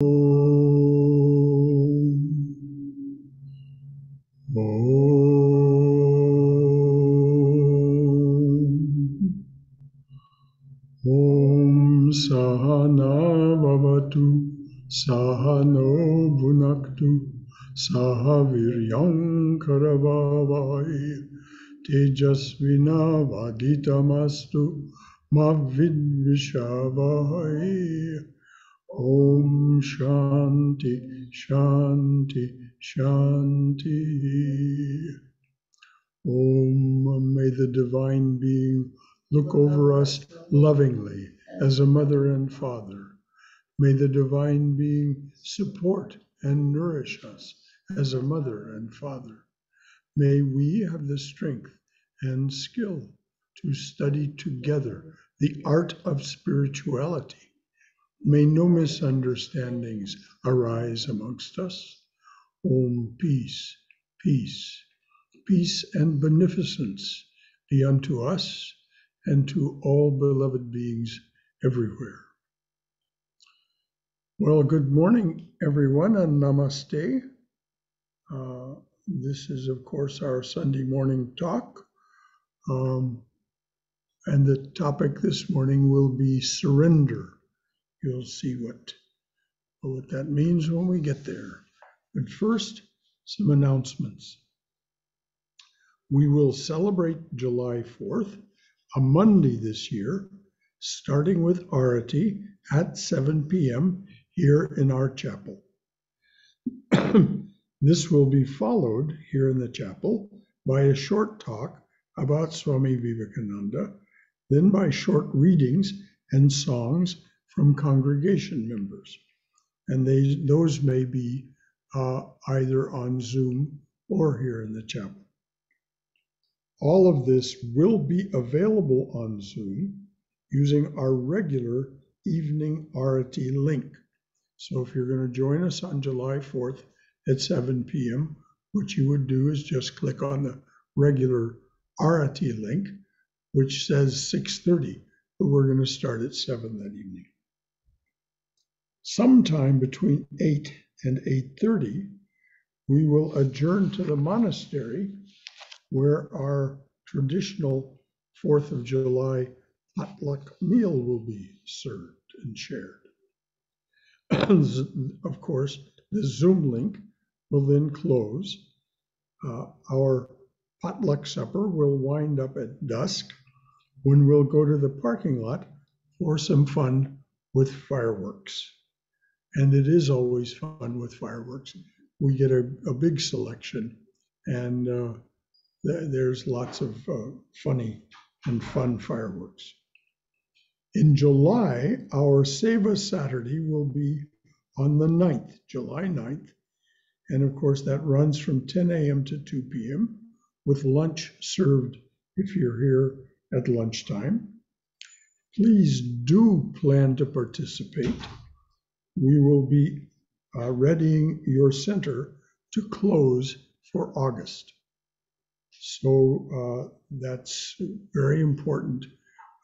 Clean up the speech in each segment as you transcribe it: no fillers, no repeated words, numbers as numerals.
Om Sahana Bhavatu Sahano Bhunaktu Sahaviryam Karavavai Tejasvina Vaditamastu Mavidvishavai. Om Shanti Shanti Shanti. Om, may the Divine Being look over us lovingly as a mother and father. May the Divine Being support and nourish us as a mother and father. May we have the strength and skill to study together the art of spirituality. May no misunderstandings arise amongst us. Om, peace, peace, peace and beneficence be unto us and to all beloved beings everywhere. Well, good morning, everyone, and namaste. This is, of course, our Sunday morning talk. And the topic this morning will be surrender. You'll see what that means when we get there. But first, some announcements. We will celebrate July 4th, a Monday this year, starting with Arati at 7 p.m. here in our chapel. This will be followed here in the chapel by a short talk about Swami Vivekananda, then by short readings and songs from congregation members. And those may be either on Zoom or here in the chapel. All of this will be available on Zoom using our regular evening Arati link. So if you're going to join us on July 4th at 7 p.m., what you would do is just click on the regular Arati link, which says 6:30, but we're going to start at 7 that evening. Sometime between 8 and 8:30, we will adjourn to the monastery where our traditional 4th of July potluck meal will be served and shared. Of course, the Zoom link will then close. Our potluck supper will wind up at dusk when we'll go to the parking lot for some fun with fireworks. And it is always fun with fireworks. We get a big selection, and there's lots of funny and fun fireworks. In July, our Seva Saturday will be on the 9th, July 9th. And of course, that runs from 10 a.m. to 2 p.m. with lunch served if you're here at lunchtime. Please do plan to participate. We will be readying your center to close for August. So that's very important.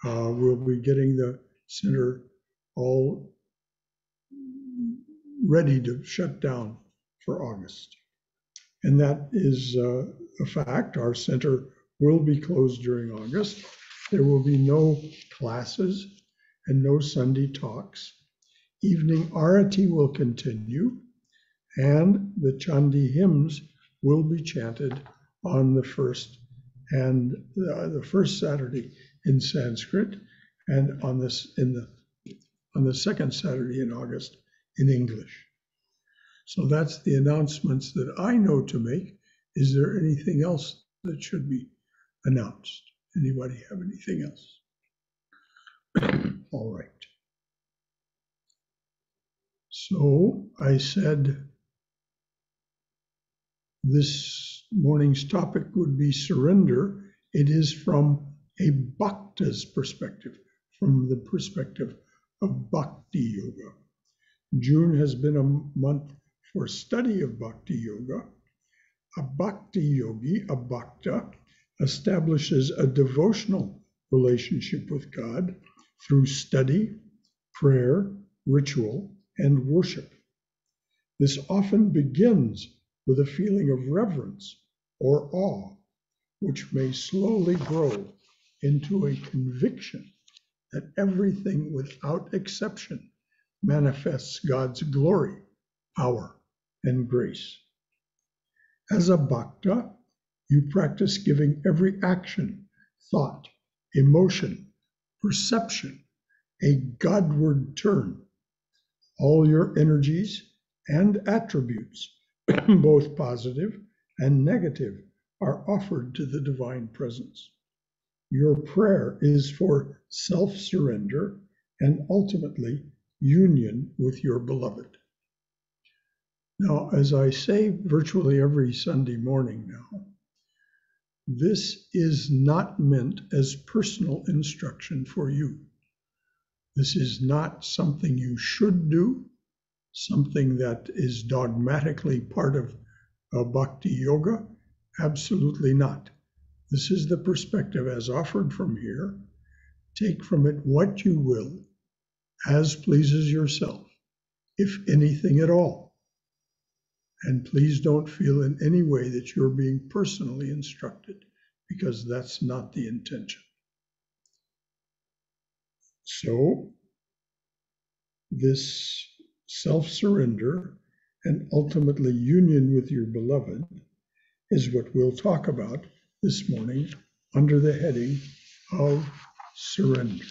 We'll be getting the center all ready to shut down for August. And that is a fact. Our center will be closed during August. There will be no classes and no Sunday talks. Evening Arati will continue, and the Chandi hymns will be chanted on the first Saturday in Sanskrit, and on the second Saturday in August in English. So that's the announcements that I know to make. Is there anything else that should be announced? Anybody have anything else? All right. So I said this morning's topic would be surrender. It is from a bhakta's perspective, from the perspective of Bhakti Yoga. June has been a month for study of Bhakti Yoga. A Bhakti yogi, a bhakta, establishes a devotional relationship with God through study, prayer, ritual, and worship. This often begins with a feeling of reverence or awe, which may slowly grow into a conviction that everything without exception manifests God's glory, power, and grace. As a bhakta, you practice giving every action, thought, emotion, perception a Godward turn. All your energies and attributes, both positive and negative, are offered to the divine presence. Your prayer is for self-surrender and ultimately union with your beloved. Now, as I say virtually every Sunday morning now, this is not meant as personal instruction for you. This is not something you should do, something that is dogmatically part of Bhakti Yoga. Absolutely not. This is the perspective as offered from here. Take from it what you will, as pleases yourself, if anything at all. And please don't feel in any way that you're being personally instructed, because that's not the intention. So, this self-surrender and ultimately union with your beloved is what we'll talk about this morning under the heading of surrender.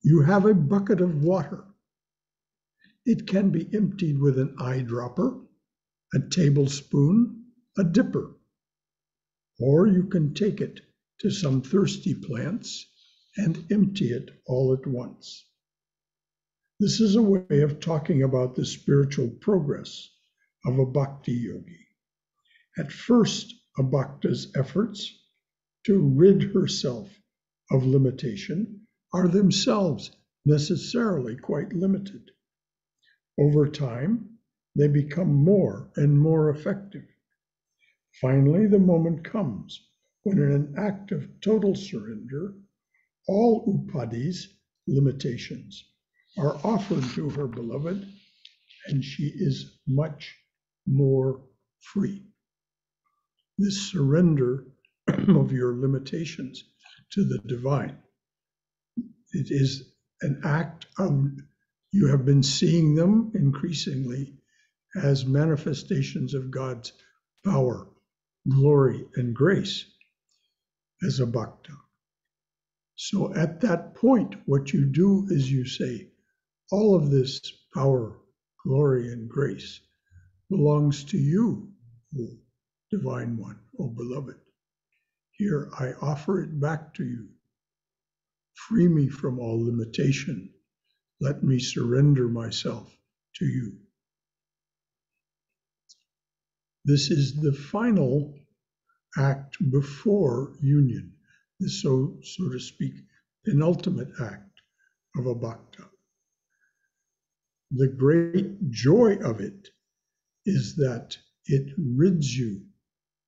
You have a bucket of water. It can be emptied with an eyedropper, a tablespoon, a dipper, or you can take it to some thirsty plants and empty it all at once. This is a way of talking about the spiritual progress of a bhakti yogi. At first, a bhakta's efforts to rid herself of limitation are themselves necessarily quite limited. Over time, they become more and more effective. Finally, the moment comes when, in an act of total surrender, all upadhis, limitations, are offered to her beloved, and she is much more free. This surrender of your limitations to the divine, it is an act of, you have been seeing them increasingly as manifestations of God's power, glory, and grace as a bhakta. So at that point, what you do is you say, all of this power, glory, and grace belongs to you, O Divine One, O Beloved. Here I offer it back to you. Free me from all limitation. Let me surrender myself to you. This is the final act before union, so to speak, penultimate act of a bhakta. The great joy of it is that it rids you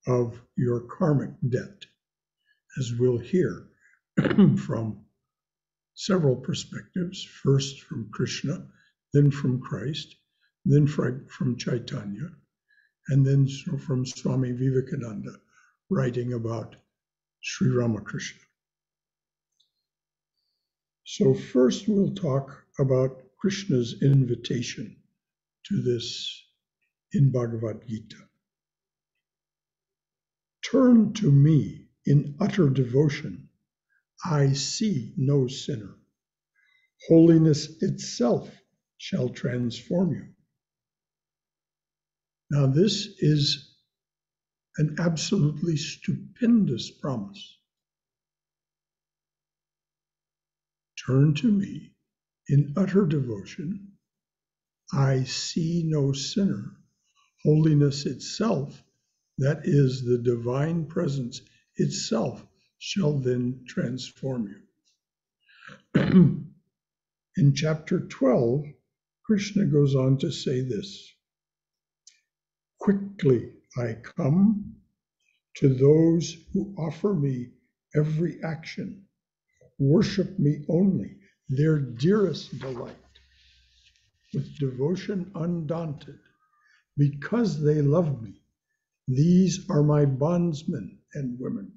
of your karmic debt, as we'll hear from several perspectives, first from Krishna, then from Christ, then from Chaitanya, and then from Swami Vivekananda, writing about Sri Ramakrishna. So first we'll talk about Krishna's invitation to this in Bhagavad Gita. Turn to me in utter devotion. I see no sinner. Holiness itself shall transform you. Now this is an absolutely stupendous promise. Turn to me in utter devotion. I see no sinner. Holiness itself, that is the divine presence itself, shall then transform you. In chapter 12, Krishna goes on to say this: quickly I come to those who offer me every action, worship me only, their dearest delight. with devotion undaunted, because they love me. These are my bondsmen and women,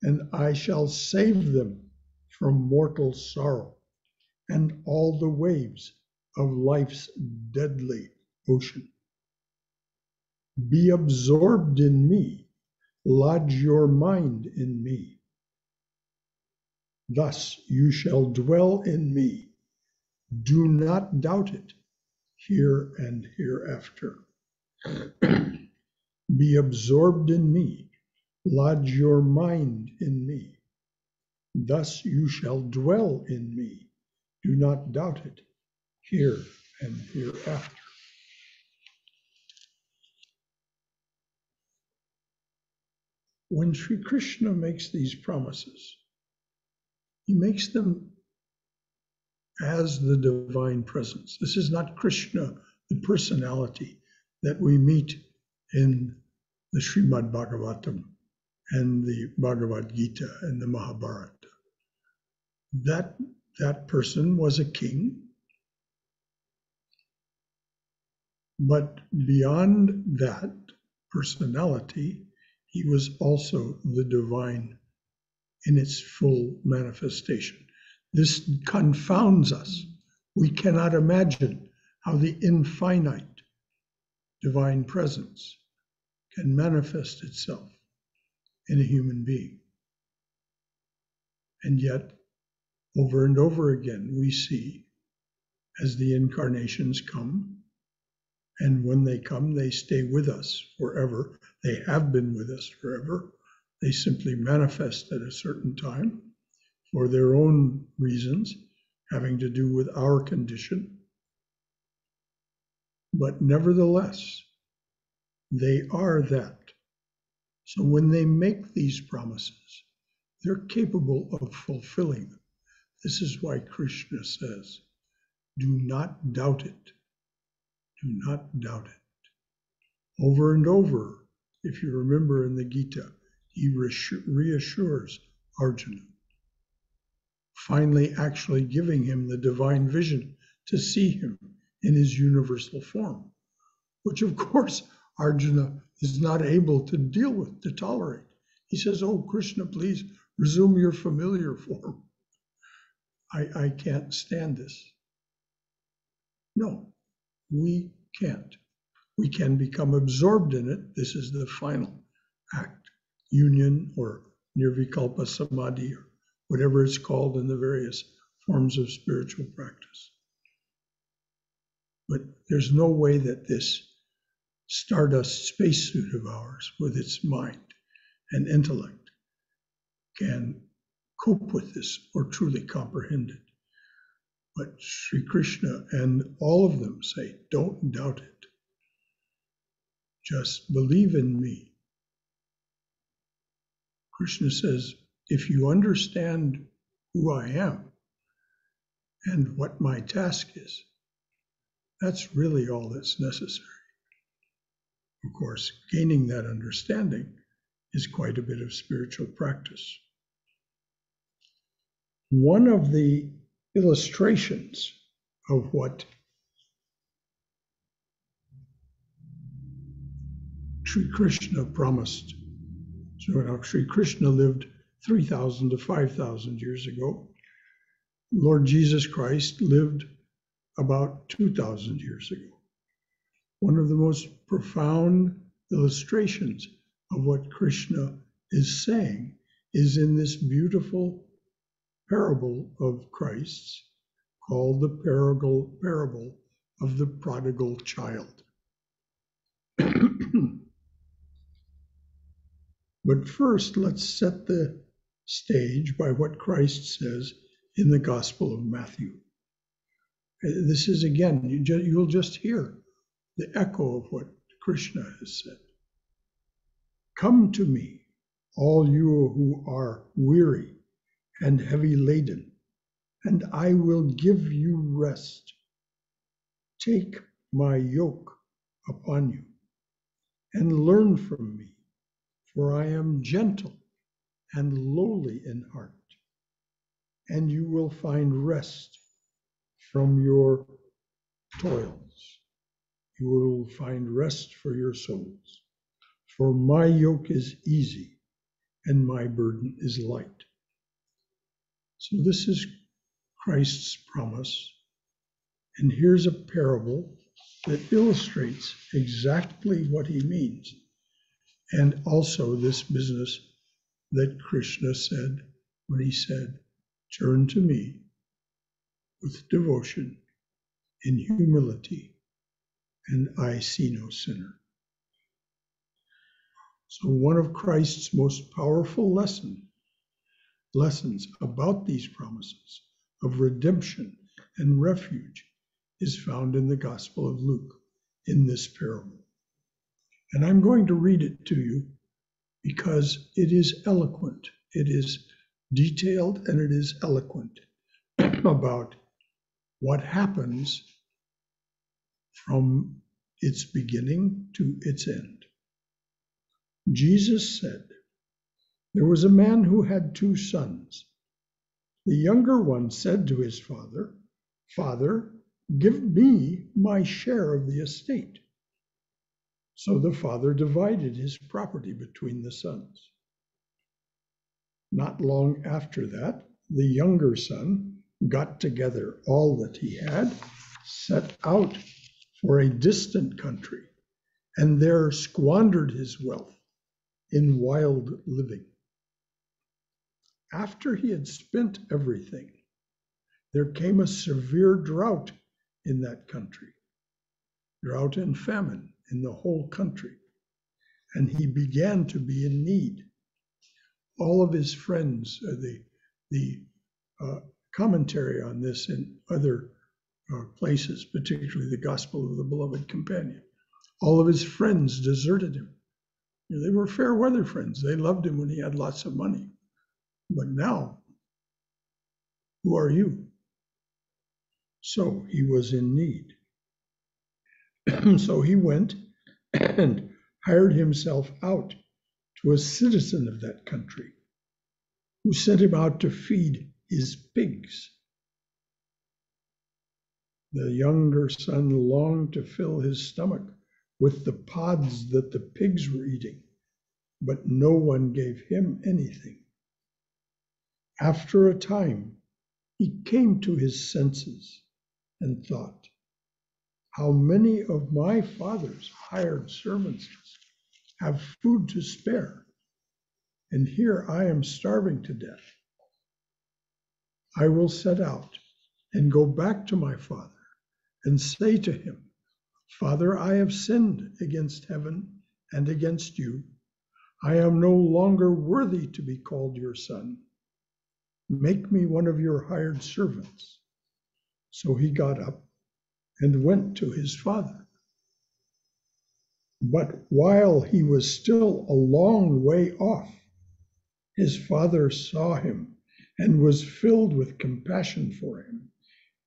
and I shall save them from mortal sorrow and all the waves of life's deadly ocean. Be absorbed in me, lodge your mind in me. Thus you shall dwell in me. Do not doubt it, here and hereafter. Be absorbed in me, lodge your mind in me. Thus you shall dwell in me. Do not doubt it, here and hereafter. When Sri Krishna makes these promises, he makes them as the divine presence. This is not Krishna, the personality that we meet in the Srimad Bhagavatam and the Bhagavad Gita and the Mahabharata. That person was a king, but beyond that personality, he was also the divine in its full manifestation. This confounds us. We cannot imagine how the infinite divine presence can manifest itself in a human being. And yet, over and over again, we see as the incarnations come, and when they come, they stay with us forever. They have been with us forever. They simply manifest at a certain time for their own reasons, having to do with our condition. But nevertheless, they are that. So when they make these promises, they're capable of fulfilling them. This is why Krishna says, do not doubt it. Do not doubt it. Over and over, if you remember in the Gita, he reassures Arjuna, finally actually giving him the divine vision to see him in his universal form, which of course Arjuna is not able to deal with, to tolerate. He says, oh, Krishna, please resume your familiar form. I can't stand this. No, we can't. We can become absorbed in it. This is the final act, union or nirvikalpa samadhi, or whatever it's called in the various forms of spiritual practice. But there's no way that this stardust spacesuit of ours, with its mind and intellect, can cope with this or truly comprehend it. But Sri Krishna and all of them say, don't doubt it. Just believe in me. Krishna says, if you understand who I am and what my task is, that's really all that's necessary. Of course, gaining that understanding is quite a bit of spiritual practice. One of the illustrations of what Sri Krishna promised. So now Sri Krishna lived 3,000 to 5,000 years ago. Lord Jesus Christ lived about 2,000 years ago. One of the most profound illustrations of what Krishna is saying is in this beautiful parable of Christ's called the parable of the prodigal child. But first, let's set the stage by what Christ says in the Gospel of Matthew. This is, again, you'll just hear the echo of what Krishna has said. Come to me, all you who are weary and heavy laden, and I will give you rest. Take my yoke upon you and learn from me, for I am gentle and lowly in heart, and you will find rest from your toils, you will find rest for your souls. For my yoke is easy and my burden is light. So this is Christ's promise. And here's a parable that illustrates exactly what he means. And also this business that Krishna said when he said, turn to me with devotion in humility, and I see no sinner. So one of Christ's most powerful lessons about these promises of redemption and refuge is found in the Gospel of Luke in this parable. And I'm going to read it to you because it is eloquent. It is detailed and it is eloquent about what happens from its beginning to its end. Jesus said, there was a man who had 2 sons. The younger one said to his father, Father, give me my share of the estate. So the father divided his property between the sons. Not long after that, the younger son got together all that he had, set out for a distant country, and there squandered his wealth in wild living. After he had spent everything, there came a severe drought in that country, drought and famine in the whole country, and he began to be in need. All of his friends, the commentary on this in other places, particularly the Gospel of the Beloved Companion, all of his friends deserted him. They were fair weather friends. They loved him when he had lots of money. But now, who are you? So he was in need. So he went and hired himself out to a citizen of that country, who sent him out to feed his pigs. The younger son longed to fill his stomach with the pods that the pigs were eating, but no one gave him anything. After a time, he came to his senses and thought, how many of my father's hired servants have food to spare, and here I am starving to death. I will set out and go back to my father and say to him, Father, I have sinned against heaven and against you. I am no longer worthy to be called your son. Make me one of your hired servants. So he got up and went to his father. But while he was still a long way off, his father saw him and was filled with compassion for him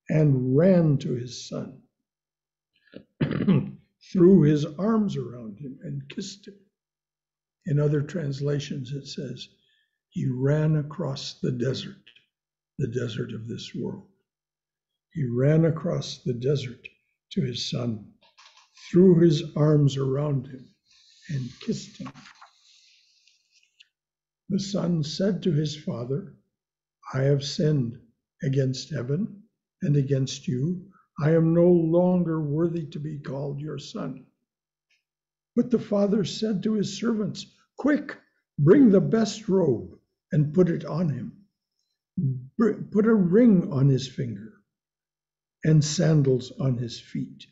and ran to his son, threw his arms around him and kissed him. In other translations, it says, he ran across the desert of this world. He ran across the desert to his son, threw his arms around him, and kissed him. The son said to his father, I have sinned against heaven and against you. I am no longer worthy to be called your son. But the father said to his servants, quick, bring the best robe and put it on him. Put a ring on his finger and sandals on his feet.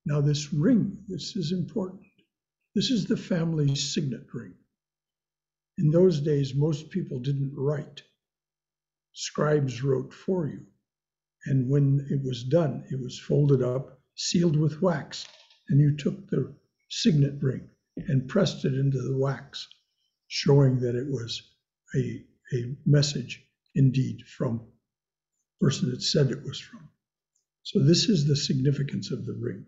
Now this ring, this is important. This is the family's signet ring. In those days, most people didn't write. Scribes wrote for you. And when it was done, it was folded up, sealed with wax, and you took the signet ring and pressed it into the wax, showing that it was a message indeed from the person it said it was from. So this is the significance of the ring.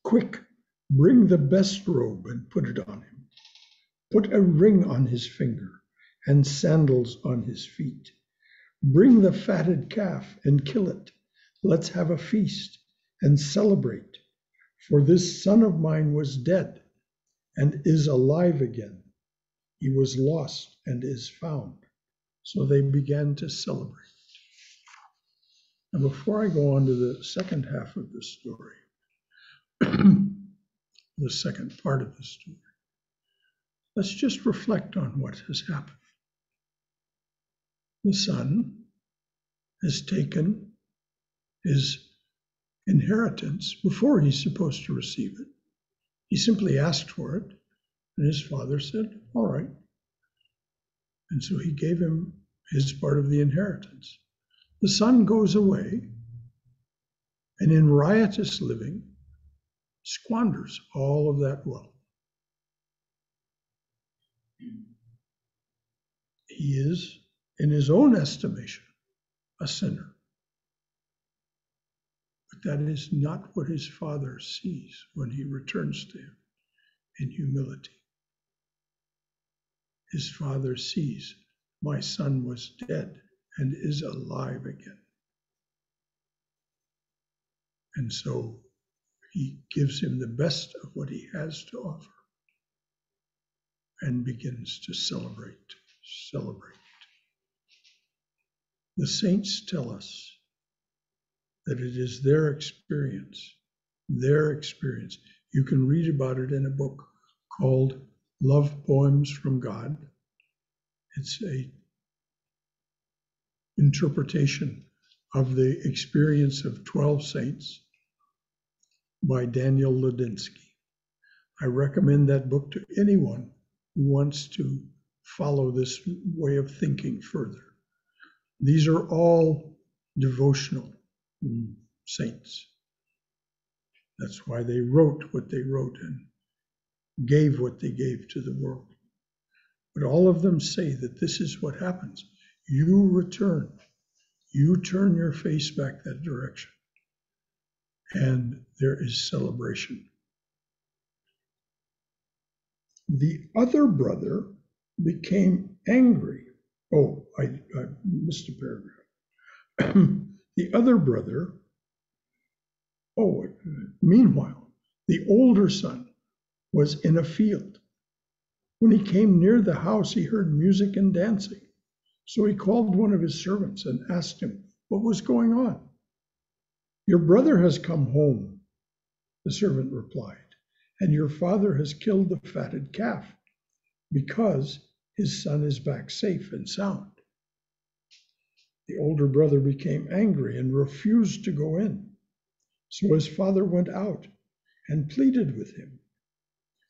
Quick, bring the best robe and put it on him. Put a ring on his finger and sandals on his feet. Bring the fatted calf and kill it. Let's have a feast and celebrate, for this son of mine was dead and is alive again. He was lost and is found. So they began to celebrate. And before I go on to the second half of the story, the second part of the story, let's just reflect on what has happened. The son has taken his inheritance before he's supposed to receive it. He simply asked for it, and his father said, all right. And so he gave him his part of the inheritance. The son goes away, and in riotous living, squanders all of that wealth. He is, in his own estimation, a sinner. But that is not what his father sees when he returns to him in humility. His father sees, my son was dead and is alive again. And so he gives him the best of what he has to offer and begins to celebrate. The saints tell us that it is their experience. You can read about it in a book called Love Poems from God. It's a interpretation of the experience of 12 saints by Daniel Ladinsky. I recommend that book to anyone who wants to follow this way of thinking further. These are all devotional saints. That's why they wrote what they wrote and gave what they gave to the world. But all of them say that this is what happens. You return. You turn your face back that direction. And there is celebration. The other brother became angry. Oh, I missed a paragraph. The other brother, meanwhile, the older son was in a field. When he came near the house, he heard music and dancing. So he called one of his servants and asked him what was going on. Your brother has come home, the servant replied, and your father has killed the fatted calf because his son is back safe and sound. The older brother became angry and refused to go in. So his father went out and pleaded with him.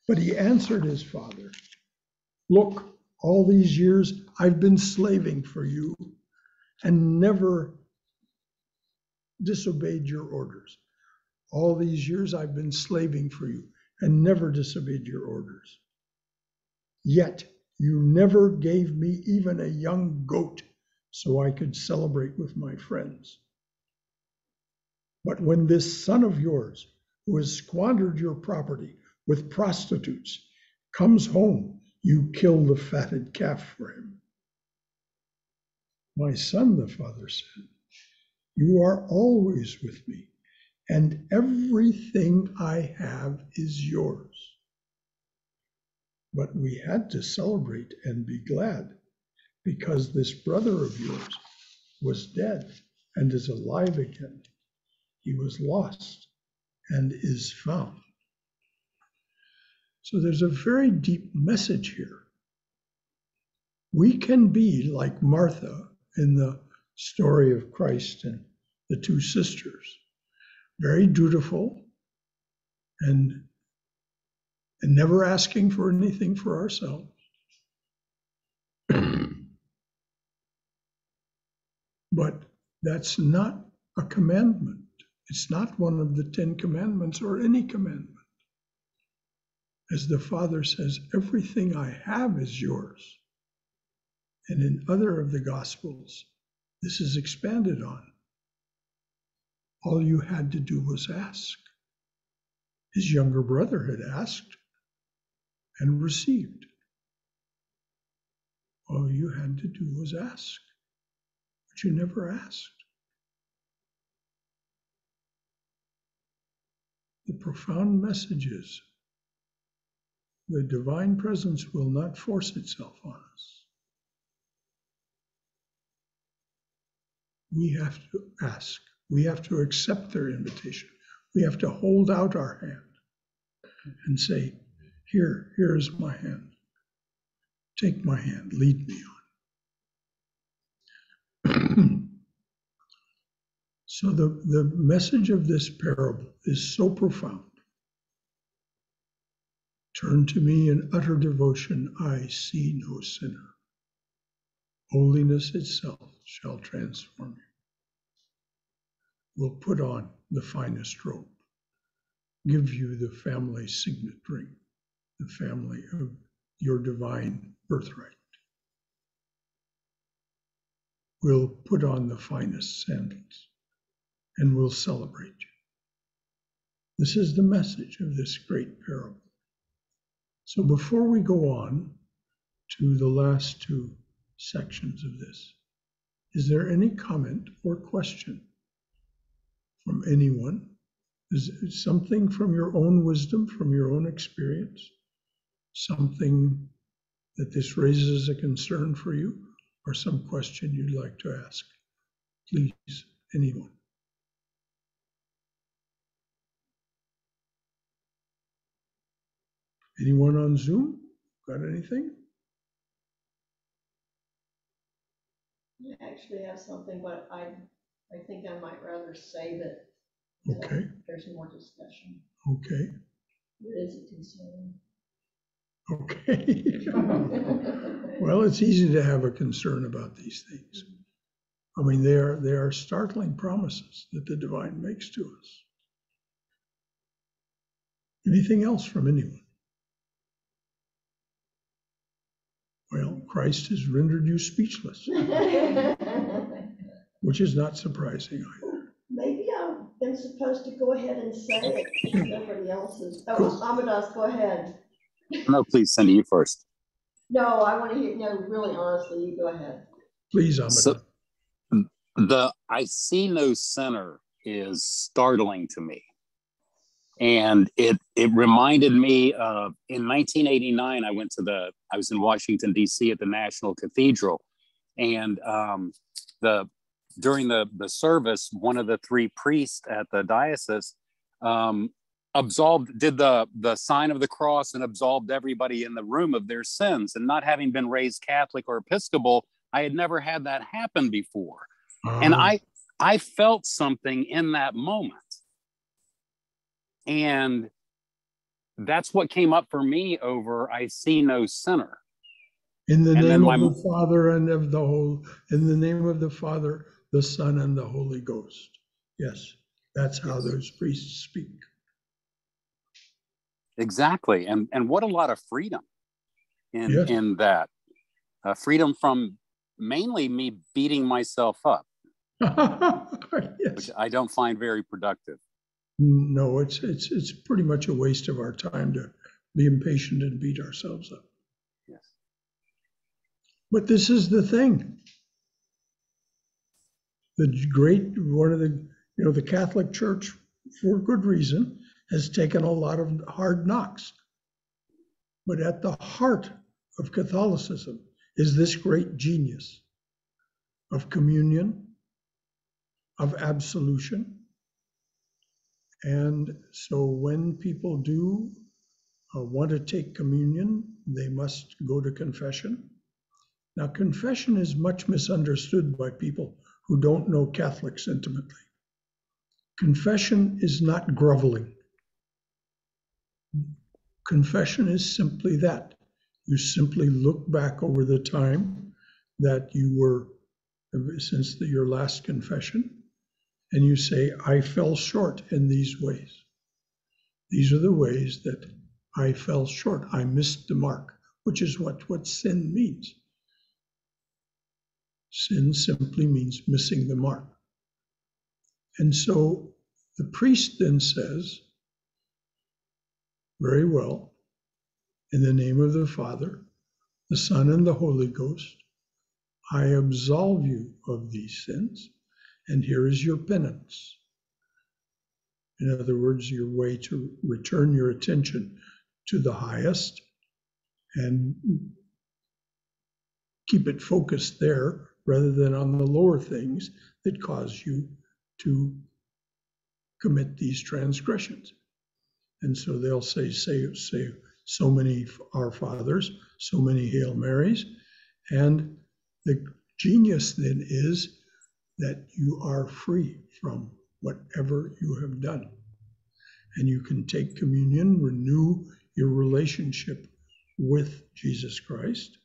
But he answered his father, look, all these years I've been slaving for you and never disobeyed your orders. All these years I've been slaving for you and never disobeyed your orders. Yet you never gave me even a young goat so I could celebrate with my friends. But when this son of yours, who has squandered your property with prostitutes, comes home, you kill the fatted calf for him. My son, the father said, you are always with me, and everything I have is yours. But we had to celebrate and be glad because this brother of yours was dead and is alive again. He was lost and is found. So there's a very deep message here. We can be like Martha in the story of Christ and the two sisters, very dutiful and never asking for anything for ourselves. But that's not a commandment. It's not one of the 10 commandments or any commandment. As the Father says, everything I have is yours. And in other of the Gospels, this is expanded on. All you had to do was ask. His younger brother had asked and received. All you had to do was ask, but you never asked. the profound message is the divine presence will not force itself on us. We have to ask. We have to accept their invitation. We have to hold out our hand and say, here is my hand. Take my hand, lead me on. So the message of this parable is so profound. Turn to me in utter devotion, I see no sinner. Holiness itself shall transform you. Will put on the finest robe, give you the family signet ring, the family of your divine birthright. We'll put on the finest sandals and we'll celebrate you. This is the message of this great parable. So before we go on to the last two sections of this, is there any comment or question from anyone? Is it something from your own wisdom, from your own experience? Something that this raises a concern for you, or some question you'd like to ask? Please, anyone. Anyone on Zoom? Got anything? I actually have something, but I think I might rather save it. Okay. There's more discussion. Okay. It is a concern. Okay. Well, it's easy to have a concern about these things. I mean, they are startling promises that the divine makes to us. Anything else from anyone? Well, Christ has rendered you speechless, which is not surprising either. Maybe I've been supposed to go ahead and say it. Nobody else is. Oh, Amadas, go ahead. No, please, Cindy, you first. No, I want to hear, no, really honestly, you go ahead. Please, Amadas. So, the I see no sinner is startling to me. And it reminded me of, in 1989, I was in Washington, D.C. at the National Cathedral. And during the service, one of the three priests at the diocese did the sign of the cross and absolved everybody in the room of their sins. And not having been raised Catholic or Episcopal, I had never had that happen before. And I felt something in that moment. And that's what came up for me over I see no sinner. In the name of the Father and of the in the name of the Father, the Son, and the Holy Ghost. Yes, that's how those priests speak. Exactly. And what a lot of freedom in that. Freedom from mainly me beating myself up, Yes. which I don't find very productive. No, it's pretty much a waste of our time to be impatient and beat ourselves up. Yes. But this is the thing. The Catholic Church, for good reason, has taken a lot of hard knocks. But at the heart of Catholicism is this great genius of communion, of absolution. And so when people do want to take communion, they must go to confession. Now, confession is much misunderstood by people who don't know Catholics intimately. Confession is not groveling. Confession is simply that. You simply look back over the time that you were, since your last confession, and you say, I fell short in these ways. These are the ways that I fell short. I missed the mark, which is what sin means. Sin simply means missing the mark. And so the priest then says, very well, in the name of the Father, the Son, and the Holy Ghost, I absolve you of these sins, and here is your penance. In other words, your way to return your attention to the highest and keep it focused there rather than on the lower things that cause you to commit these transgressions. And so they'll say so many Our Fathers, so many Hail Marys. And the genius then is that you are free from whatever you have done. And you can take communion, renew your relationship with Jesus Christ,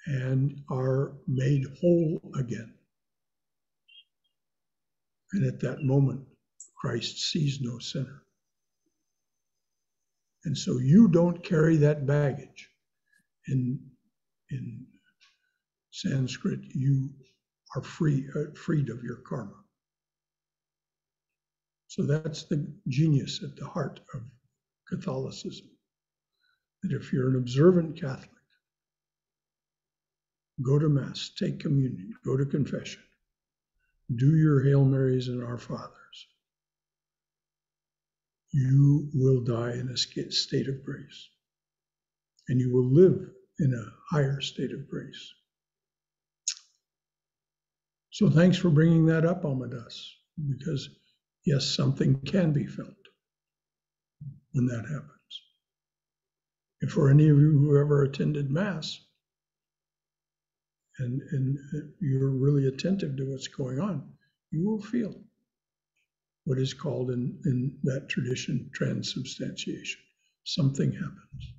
and are made whole again. And at that moment, Christ sees no sinner. And so you don't carry that baggage. In Sanskrit, you are freed of your karma. So that's the genius at the heart of Catholicism. That if you're an observant Catholic, go to Mass, take communion, go to confession, do your Hail Marys and Our Fathers, you will die in a state of grace. And you will live in a higher state of grace. So thanks for bringing that up, Amadas, because yes, something can be felt when that happens. And for any of you who ever attended Mass, and you're really attentive to what's going on, you will feel what is called in that tradition transubstantiation. Something happens.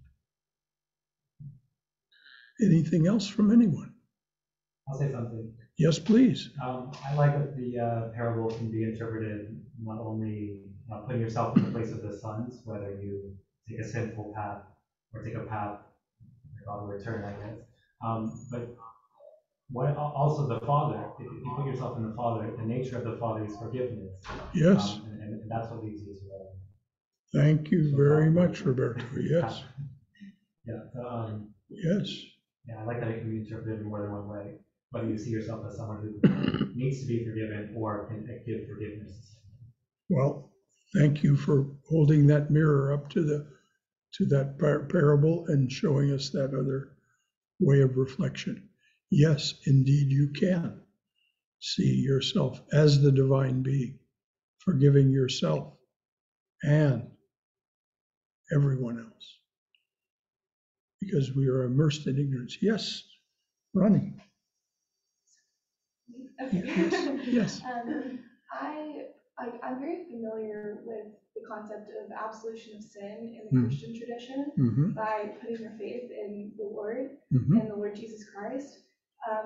Anything else from anyone? I'll say something. Yes, please. I like that the parable can be interpreted not only putting yourself in the place of the sons, whether you take a sinful path or take a path that God will return, I guess. But what also the Father, if you put yourself in the Father, the nature of the Father is forgiveness. Yes. And that's what leads you to Thank you very much, Roberto. Yes. Yeah. Yes. Yeah, I like that it can be interpreted in more than one way. Whether you see yourself as someone who needs to be forgiven or can give forgiveness. Well, thank you for holding that mirror up to that parable and showing us that other way of reflection. Yes, indeed, you can see yourself as the divine being, forgiving yourself and everyone else, because we are immersed in ignorance. Yes, Ronnie. Okay. Yes. I'm very familiar with the concept of absolution of sin in the Christian tradition by putting your faith in the Lord and the Lord Jesus Christ.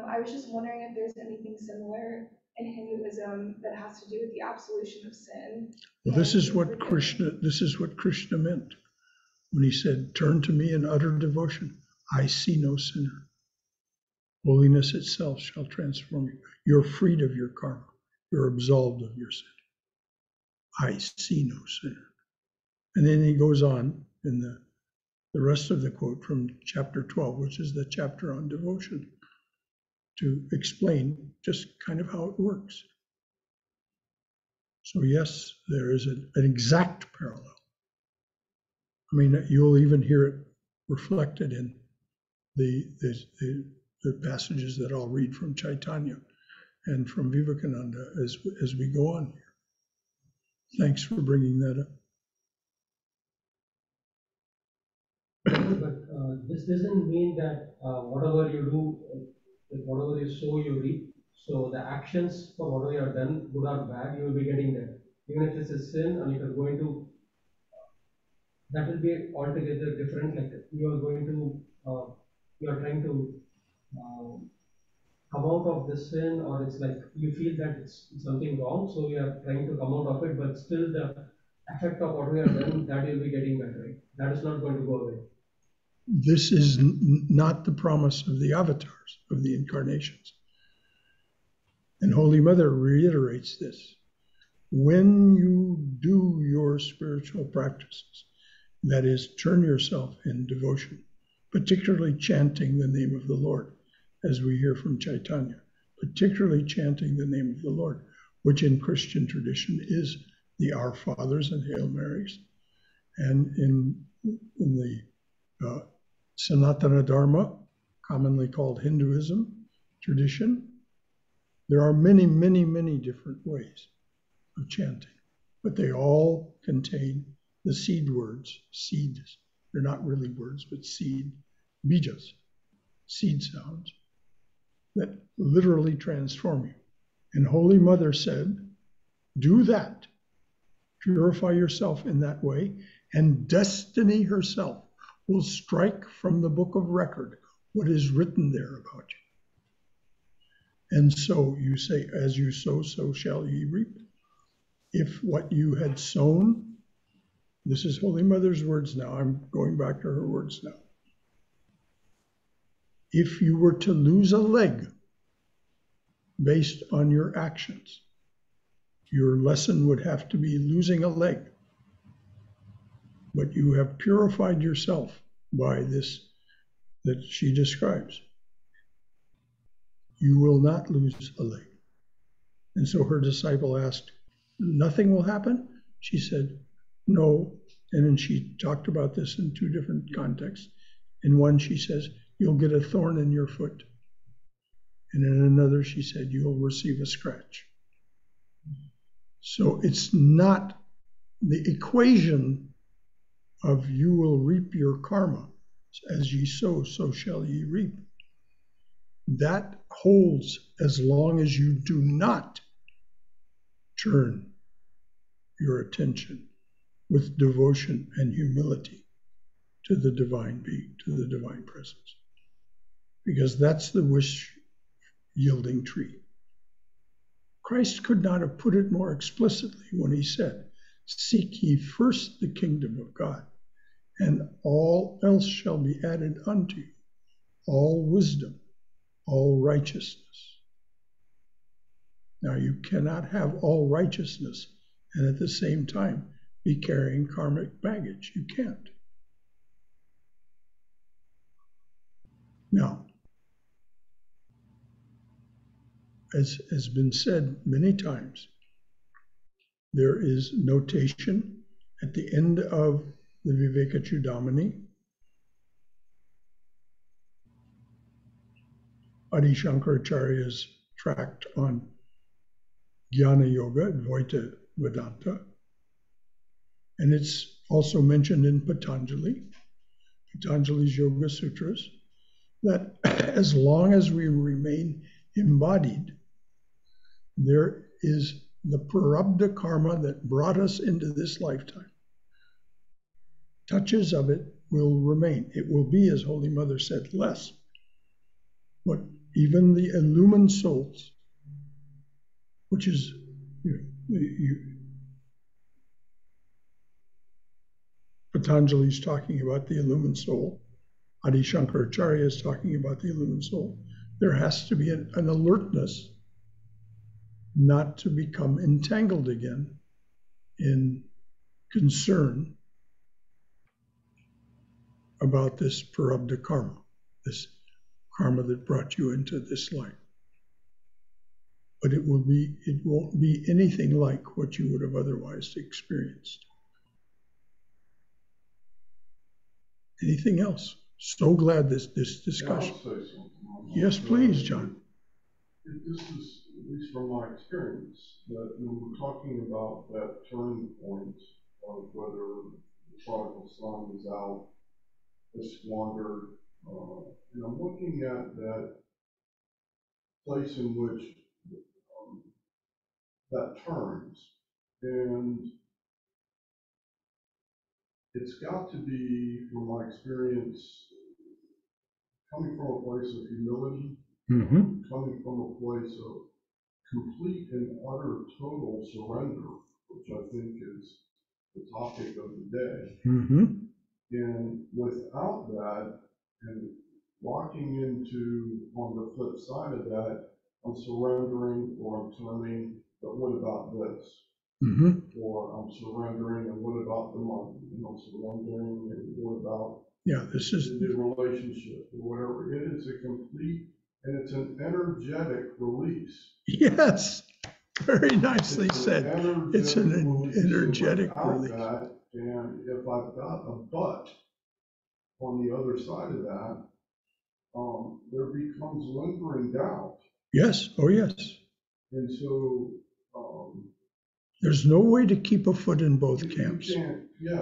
I was just wondering if there's anything similar in Hinduism that has to do with the absolution of sin. Well, this is what Krishna meant when he said, "Turn to me in utter devotion. I see no sinner. Holiness itself shall transform you. You're freed of your karma. You're absolved of your sin. I see no sinner." And then he goes on in the rest of the quote from chapter 12, which is the chapter on devotion, to explain just kind of how it works. So yes, there is an exact parallel. I mean, you'll even hear it reflected in the passages that I'll read from Chaitanya and from Vivekananda as we go on here. Thanks for bringing that up. But this doesn't mean that whatever you do, whatever you sow, you reap. So the actions for whatever you have done, good or bad, you will be getting that. Even if it's a sin and if you're going to, that will be altogether different. Like you are going to, you are trying to come out of the sin, or it's like you feel that it's something wrong, so you are trying to come out of it, but still the effect of what we have done, that you'll be getting back, right? That is not going to go away. This is not the promise of the avatars, of the incarnations. And Holy Mother reiterates this. When you do your spiritual practices, that is, turn yourself in devotion, particularly chanting the name of the Lord, as we hear from Chaitanya, particularly chanting the name of the Lord, which in Christian tradition is the Our Fathers and Hail Marys. And in the Sanatana Dharma, commonly called Hinduism tradition, there are many, many, many different ways of chanting, but they all contain the seed words, seeds. They're not really words, but seed, bijas, seed sounds that literally transform you. And Holy Mother said, do that. Purify yourself in that way, and destiny herself will strike from the book of record what is written there about you. And so you say, as you sow, so shall ye reap. If what you had sown, this is Holy Mother's words now, I'm going back to her words now. If you were to lose a leg based on your actions, your lesson would have to be losing a leg. But you have purified yourself by this that she describes. You will not lose a leg. And so her disciple asked, nothing will happen? She said, no. And then she talked about this in two different contexts. In one, she says, you'll get a thorn in your foot. And in another, she said, you'll receive a scratch. So it's not the equation of you will reap your karma. As ye sow, so shall ye reap. That holds as long as you do not turn your attention with devotion and humility to the divine being, to the divine presence. Because that's the wish-yielding tree. Christ could not have put it more explicitly when he said, seek ye first the kingdom of God, and all else shall be added unto you, all wisdom, all righteousness. Now you cannot have all righteousness and at the same time be carrying karmic baggage. You can't. Now, as has been said many times, there is notation at the end of the Vivekachudamani. Adi Shankaracharya's tract on Jnana Yoga, Advaita Vedanta. And it's also mentioned in Patanjali's Yoga Sutras, that as long as we remain embodied, there is the prarabdha karma that brought us into this lifetime. Touches of it will remain. It will be, as Holy Mother said, less. But even the illumined souls, which is Patanjali's talking about the illumined soul, Adi Shankaracharya is talking about the illumined soul, there has to be an alertness not to become entangled again in concern about this prarabdha karma, this karma that brought you into this life. But it won't be anything like what you would have otherwise experienced. Anything else? So glad this discussion. Yeah, I'll say something. Yes, please, John. This is, at least from my experience, that when we're talking about that turning point of whether the prodigal son is out, has squandered, and I'm looking at that place in which that turns, and it's got to be, from my experience, coming from a place of humility, coming from a place of complete and utter total surrender, which I think is the topic of the day. And without that, and walking into, on the flip side of that, I'm surrendering or I'm turning, but what about this? Or I'm surrendering, and what about the money? And I'm surrendering, and what about this is the relationship, or whatever. It is a complete, and it's an energetic release. Yes. very nicely said. It's an energetic without release. that, and if I've got a but on the other side of that, there becomes lingering doubt. Yes, oh yes. And so, there's no way to keep a foot in both you camps. can't, you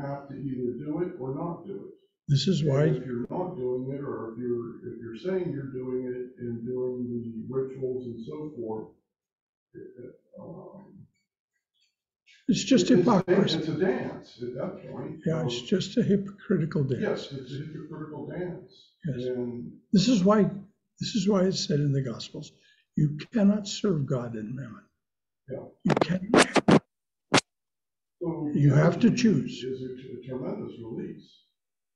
have to either do it or not do it. This is why. And if you're not doing it, or if you're saying you're doing it and doing the rituals and so forth, It's just hypocrisy. It's a dance at that point. Yeah, it's just a hypocritical dance. Yes, it's a hypocritical dance. Yes. And This is why it's said in the Gospels, you cannot serve God and mammon. Yeah. You can't. so You have to choose. Is a tremendous release.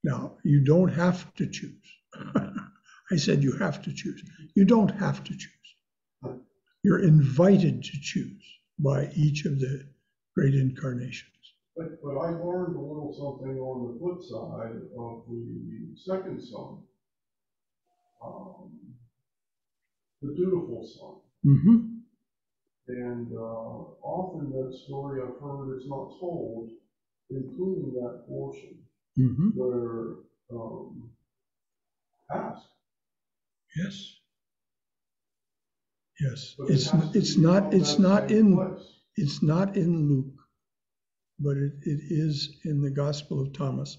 Now, you don't have to choose. I said you have to choose. You don't have to choose. You're invited to choose by each of the great incarnations. But I learned a little something on the flip side of the second son, the dutiful son. Mm-hmm. And often that story I've heard is not told, including that portion Mm-hmm. where ask. Yes. Yes. But it has to It's be not from it's that not same in place. it's not in Luke, but it is in the Gospel of Thomas,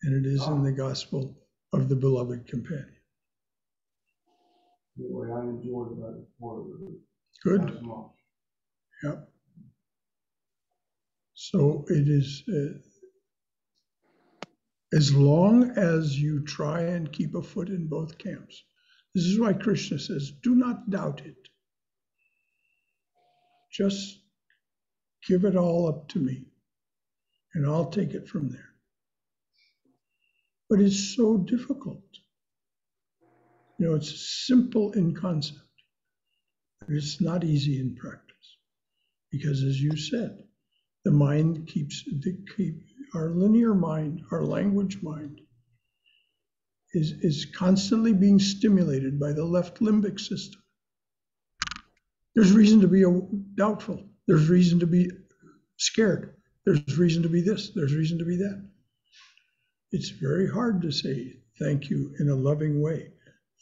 and it is in the Gospel of the Beloved Companion. Anyway, I enjoyed that part of it. Good. As much. Yep. So it is, as long as you try and keep a foot in both camps. This is why Krishna says, do not doubt it. Just give it all up to me, and I'll take it from there. But it's so difficult. You know, it's simple in concept, but it's not easy in practice. Because as you said, the mind our linear mind, our language mind, is constantly being stimulated by the left limbic system. There's reason to be doubtful. There's reason to be scared. There's reason to be this. There's reason to be that. It's very hard to say thank you in a loving way.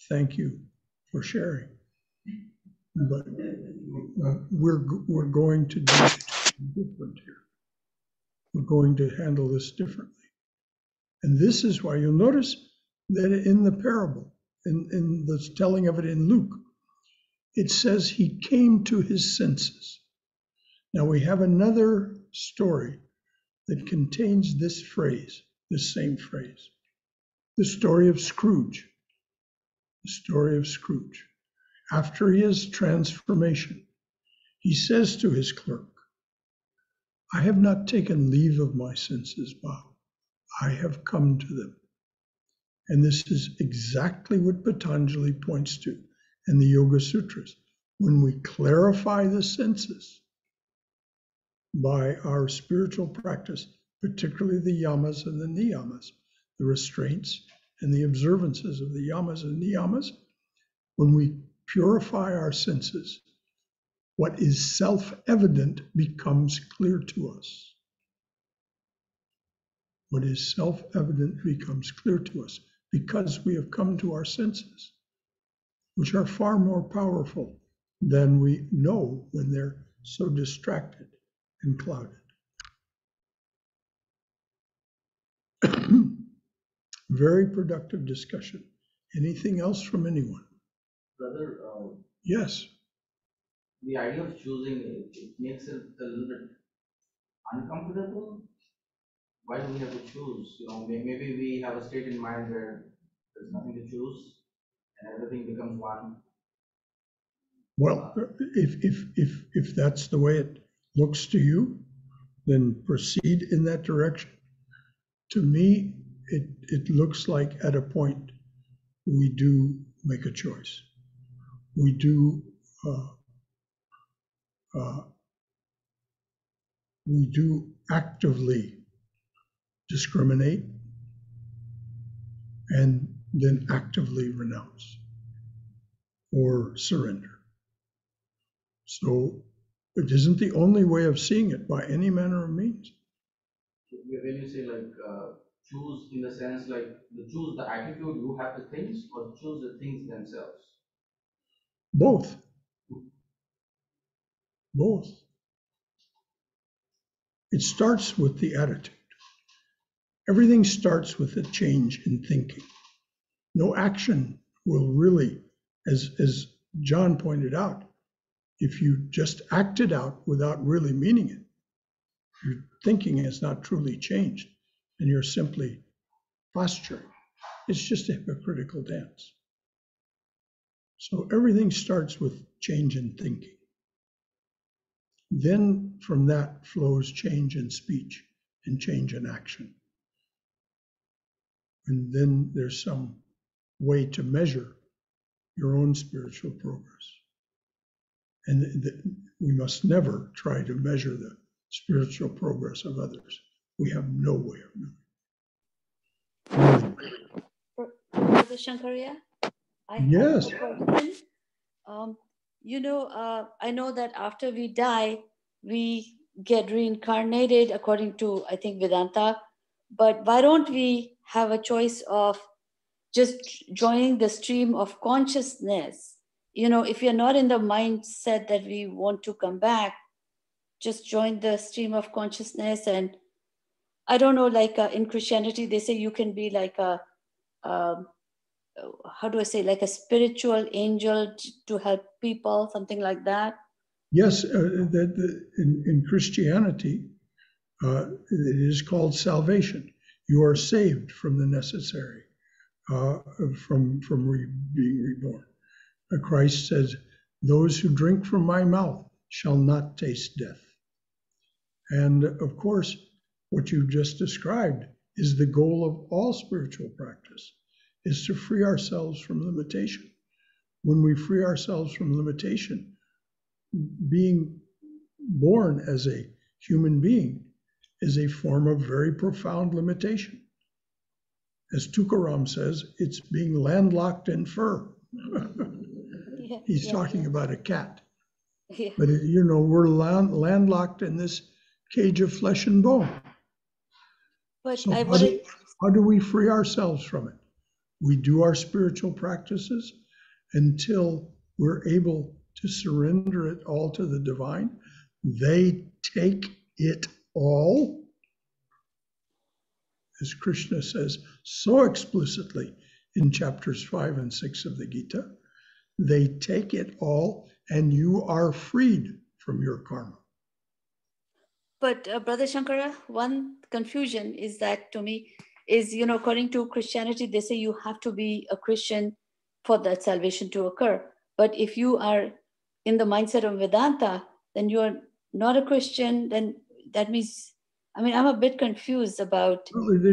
Thank you for sharing. But we're going to do it different here. We're going to handle this differently. And this is why you'll notice that in the parable, in the telling of it in Luke, it says he came to his senses. Now we have another story that contains this phrase, this same phrase, the story of Scrooge. The story of Scrooge. After his transformation, he says to his clerk, I have not taken leave of my senses, Bob. I have come to them. And this is exactly what Patanjali points to in the Yoga Sutras. When we clarify the senses by our spiritual practice, particularly the yamas and the niyamas, the restraints and the observances of the yamas and niyamas, when we purify our senses, what is self-evident becomes clear to us. What is self-evident becomes clear to us because we have come to our senses, which are far more powerful than we know when they're so distracted and clouded. Very productive discussion. Anything else from anyone? Brother, Yes. the idea of choosing it makes it a little bit uncomfortable. Why do we have to choose? You know, maybe we have a state in mind where there's nothing to choose and everything becomes one. Well, if that's the way it looks to you, then proceed in that direction. To me, it looks like at a point we do make a choice. We do actively discriminate and then actively renounce or surrender. So It isn't the only way of seeing it by any manner of means. When you say like choose in the sense like choose the attitude you have to things or choose the things themselves? Both. Both. It starts with the attitude. Everything starts with a change in thinking. No action will really, as John pointed out, if you just act it out without really meaning it, your thinking has not truly changed and you're simply posturing. It's just a hypocritical dance. So everything starts with change in thinking. Then from that flows change in speech and change in action. And then there's some way to measure your own spiritual progress. And we must never try to measure the spiritual progress of others. We have no way of knowing. Brother Shankara, I Yes. have a question. I know that after we die, we get reincarnated according to, I think, Vedanta. But why don't we have a choice of just joining the stream of consciousness? If you're not in the mindset that we want to come back, just join the stream of consciousness. And I don't know, like in Christianity, they say you can be like how do I say, like a spiritual angel to help people, something like that. Yes, in Christianity, it is called salvation. You are saved from the necessary, from being reborn. Christ says, "Those who drink from my mouth shall not taste death." And of course, what you just described is the goal of all spiritual practice, is to free ourselves from limitation. When we free ourselves from limitation, being born as a human being is a form of very profound limitation. As Tukaram says, it's being landlocked in fur. He's talking about a cat. Yeah. But, we're landlocked in this cage of flesh and bone. But So how do we free ourselves from it? We do our spiritual practices until we're able to surrender it all to the divine. They take it all, as Krishna says so explicitly in chapters 5 and 6 of the Gita. They take it all and you are freed from your karma. But Brother Shankara, one confusion is that to me is, according to Christianity, they say you have to be a Christian for that salvation to occur. But if you are in the mindset of Vedanta, then you are not a Christian, then that means, I'm a bit confused about.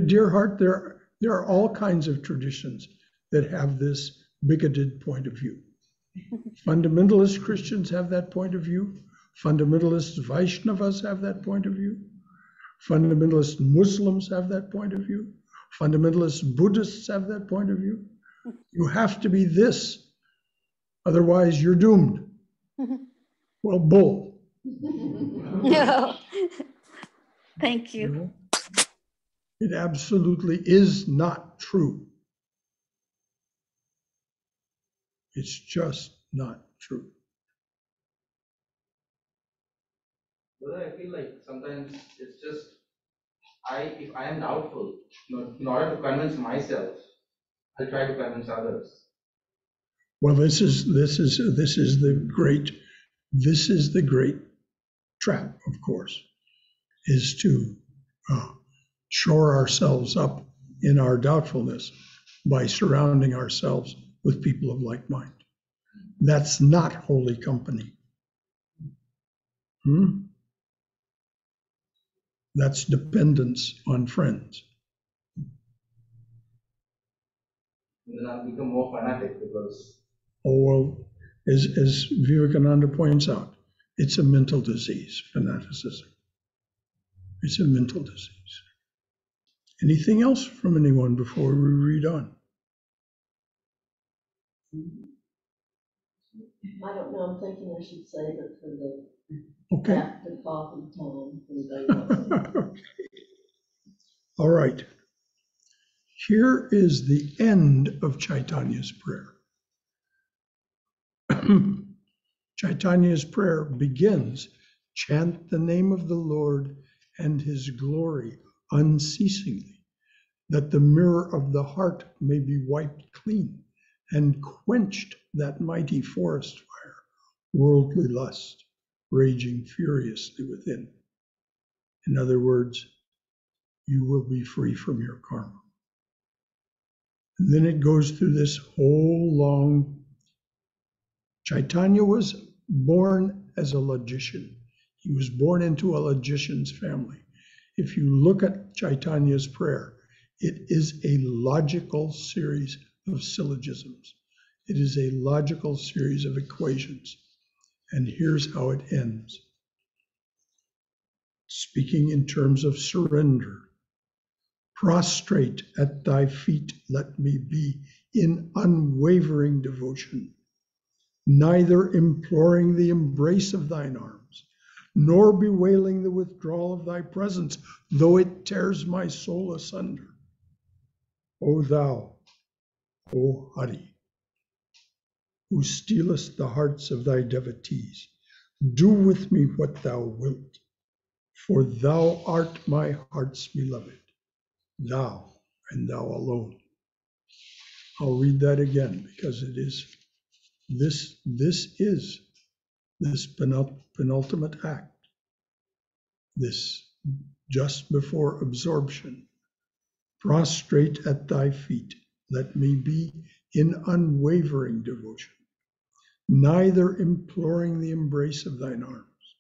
Dear heart, there are all kinds of traditions that have this bigoted point of view. Fundamentalist Christians have that point of view. Fundamentalist Vaishnavas have that point of view. Fundamentalist Muslims have that point of view. Fundamentalist Buddhists have that point of view. You have to be this, otherwise you're doomed. Well, bull. No. Thank you. It absolutely is not true. It's just not true. But I feel like sometimes it's just if I am doubtful, in order to convince myself, I try to convince others. Well, this is the great trap, of course, is to shore ourselves up in our doubtfulness by surrounding ourselves with people of like mind. That's not holy company. That's dependence on friends. And then I'll become more fanatic because. Oh, well, as Vivekananda points out, it's a mental disease, fanaticism. It's a mental disease. Anything else from anyone before we read on? I don't know, I'm thinking I should save it for the Okay. After coffee time, anybody wants to. All right. Here is the end of Chaitanya's prayer. Chaitanya's prayer begins, chant the name of the Lord and his glory unceasingly, that the mirror of the heart may be wiped clean and quenched that mighty forest fire, worldly lust, raging furiously within. In other words, you will be free from your karma. And then it goes through this whole long. Chaitanya was born as a logician. He was born into a logician's family. If you look at Chaitanya's prayer, it is a logical series of syllogisms. It is a logical series of equations. And here's how it ends. Speaking in terms of surrender. Prostrate at thy feet, let me be in unwavering devotion, neither imploring the embrace of thine arms, nor bewailing the withdrawal of thy presence, though it tears my soul asunder. O thou, O Hari, who stealest the hearts of thy devotees, do with me what thou wilt, for thou art my heart's beloved, thou and thou alone. I'll read that again because it is this penultimate act, this just before absorption. Prostrate at thy feet, let me be in unwavering devotion, neither imploring the embrace of thine arms,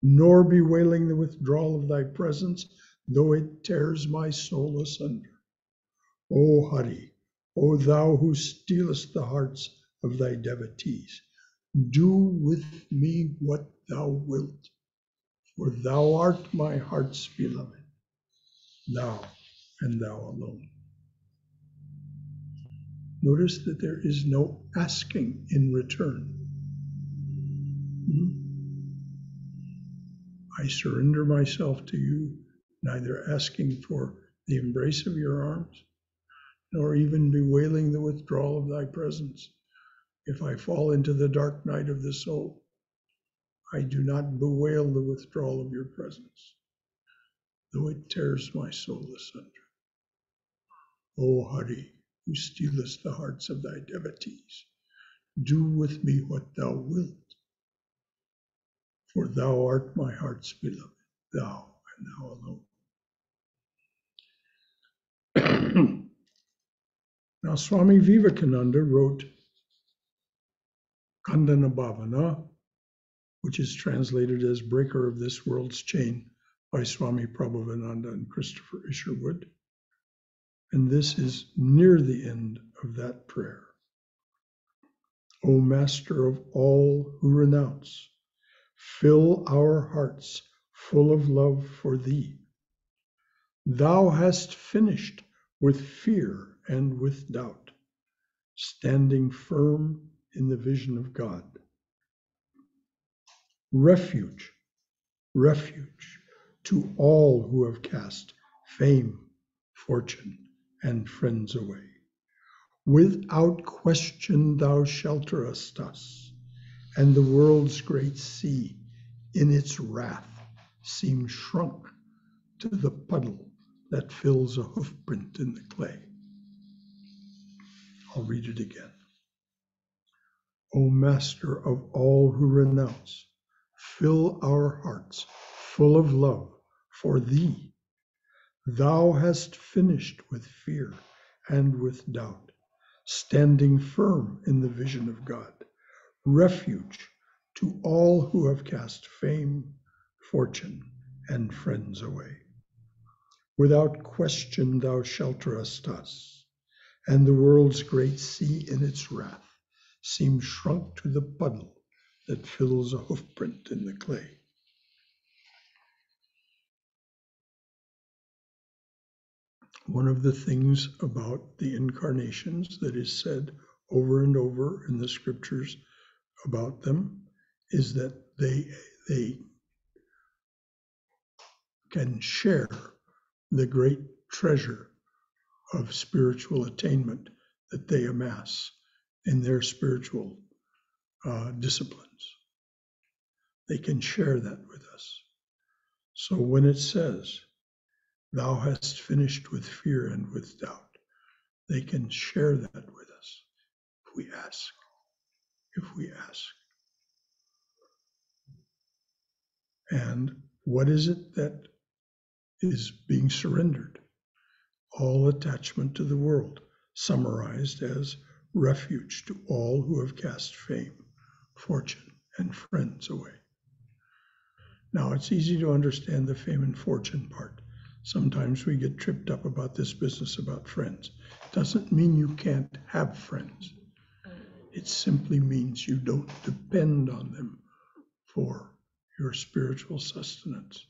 nor bewailing the withdrawal of thy presence, though it tears my soul asunder. O Hari, O thou who stealest the hearts of thy devotees, do with me what thou wilt, for thou art my heart's beloved, thou and thou alone. Notice that there is no asking in return. I surrender myself to you, neither asking for the embrace of your arms, nor even bewailing the withdrawal of thy presence. If I fall into the dark night of the soul, I do not bewail the withdrawal of your presence, though it tears my soul asunder. O Hari, who stealest the hearts of thy devotees, do with me what thou wilt, for thou art my heart's beloved, thou and thou alone. Now, Swami Vivekananda wrote Kandana Bhavana, which is translated as Breaker of This World's Chain by Swami Prabhavananda and Christopher Isherwood. And this is near the end of that prayer. O Master of all who renounce, fill our hearts full of love for thee. Thou hast finished with fear and with doubt, standing firm in the vision of God. Refuge, refuge to all who have cast fame, fortune, and friends away. Without question thou shelterest us, and the world's great sea in its wrath seems shrunk to the puddle that fills a hoofprint in the clay. I'll read it again. O Master of all who renounce, fill our hearts full of love for thee. Thou hast finished with fear and with doubt, standing firm in the vision of God, refuge to all who have cast fame, fortune, and friends away. Without question thou shelterest us, and the world's great sea in its wrath seems shrunk to the puddle that fills a hoofprint in the clay. One of the things about the incarnations that is said over and over in the scriptures about them is that they can share the great treasure of spiritual attainment that they amass in their spiritual disciplines. They can share that with us. So when it says, "Thou hast finished with fear and with doubt," they can share that with us if we ask. If we ask. And what is it that is being surrendered? All attachment to the world, summarized as refuge to all who have cast fame, fortune, and friends away. Now, it's easy to understand the fame and fortune part. Sometimes we get tripped up about this business about friends. Doesn't mean you can't have friends. It simply means you don't depend on them for your spiritual sustenance.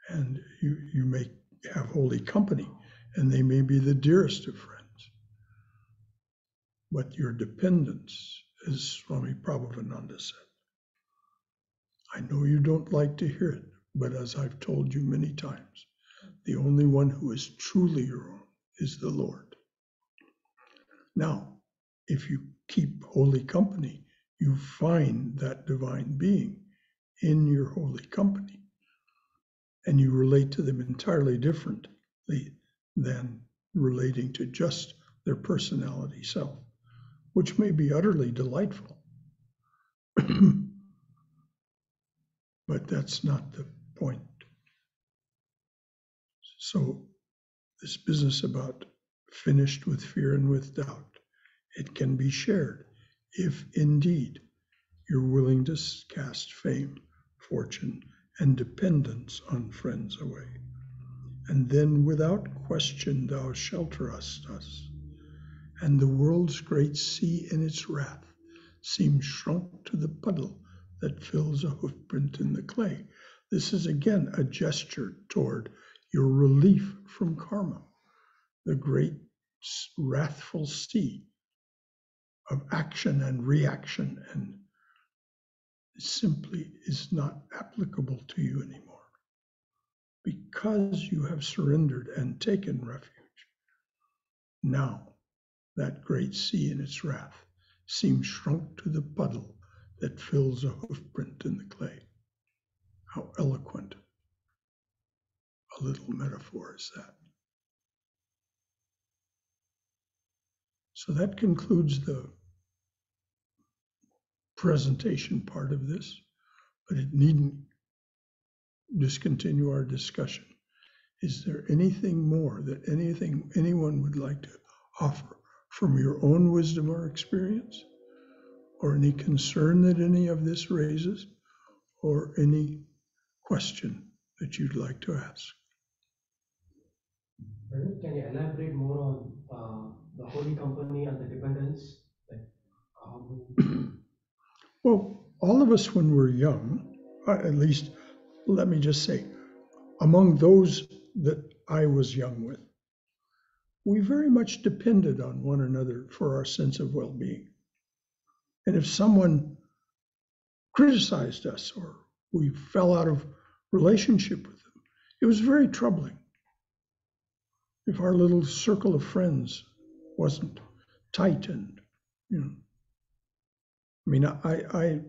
And you may have holy company, and they may be the dearest of friends. But your dependence, as Swami Prabhupada said, I know you don't like to hear it, but as I've told you many times, the only one who is truly your own is the Lord. Now, if you keep holy company, you find that divine being in your holy company, and you relate to them entirely differently than relating to just their personality self, which may be utterly delightful. But that's not the point. So this business about finished with fear and with doubt, it can be shared if indeed you're willing to cast fame, fortune, and dependence on friends away. And then without question thou shelterest us, and the world's great sea in its wrath seems shrunk to the puddle that fills a hoofprint in the clay. This is again a gesture toward your relief from karma, the great wrathful sea of action and reaction, and simply is not applicable to you anymore because you have surrendered and taken refuge. Now that great sea in its wrath seems shrunk to the puddle that fills a hoofprint in the clay. How eloquent a little metaphor is that. So that concludes the presentation part of this, but it needn't discontinue our discussion. Is there anything more that anyone would like to offer from your own wisdom or experience, or any concern that any of this raises, or any question that you'd like to ask? Can you elaborate more on the holy company and the dependence? Well, all of us when we're young, at least let me just say, among those that I was young with, we very much depended on one another for our sense of well-being. And if someone criticized us or we fell out of relationship with them, it was very troubling. If our little circle of friends wasn't tight and, I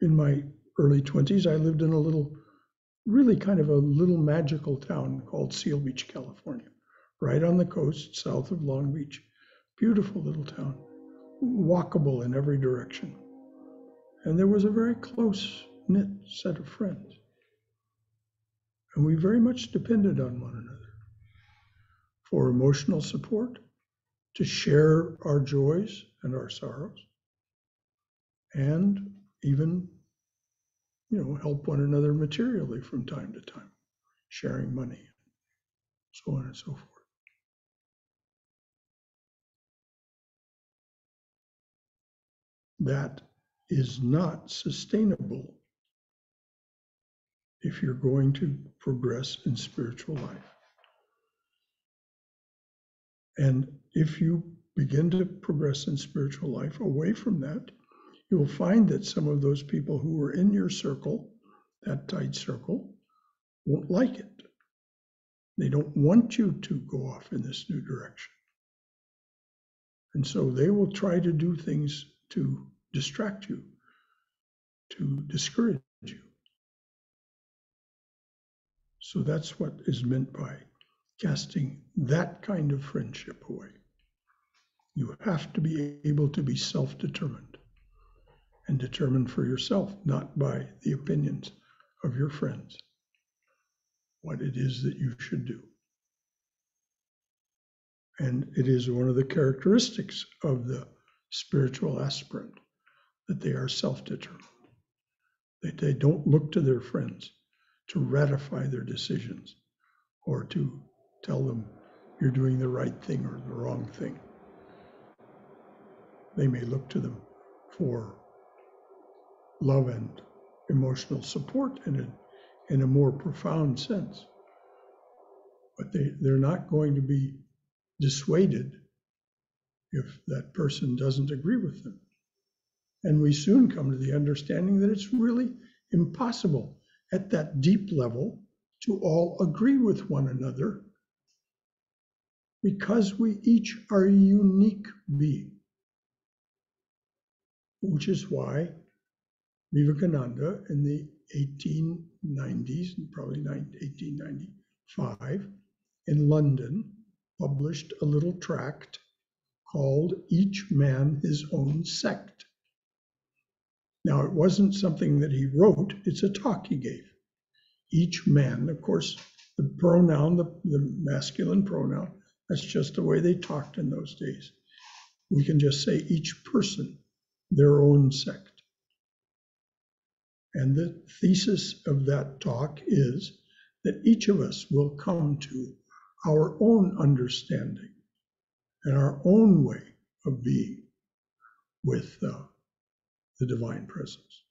in my early 20s, I lived in a really kind of a little magical town called Seal Beach, California, right on the coast, south of Long Beach. Beautiful little town, walkable in every direction. And there was a very close-knit set of friends. And we very much depended on one another for emotional support, to share our joys and our sorrows, and even, help one another materially from time to time, sharing money, so on and so forth. That is not sustainable if you're going to progress in spiritual life. And if you begin to progress in spiritual life away from that, you'll find that some of those people who were in your circle, that tight circle, won't like it. They don't want you to go off in this new direction. And so they will try to do things to distract you, to discourage you. So that's what is meant by casting that kind of friendship away. You have to be able to be self-determined and determined for yourself, not by the opinions of your friends, what it is that you should do. And it is one of the characteristics of the spiritual aspirant that they are self-determined. That they don't look to their friends to ratify their decisions or to tell them you're doing the right thing or the wrong thing. They may look to them for love and emotional support in a more profound sense. But they're not going to be dissuaded if that person doesn't agree with them. And we soon come to the understanding that it's really impossible at that deep level to all agree with one another, because we each are a unique being. Which is why Vivekananda in the 1890s, probably 1895, in London, published a little tract called Each Man His Own Sect. Now, it wasn't something that he wrote, it's a talk he gave. Each man, of course, the pronoun, the masculine pronoun, that's just the way they talked in those days. We can just say each person, their own sect. And the thesis of that talk is that each of us will come to our own understanding and our own way of being with the divine presence.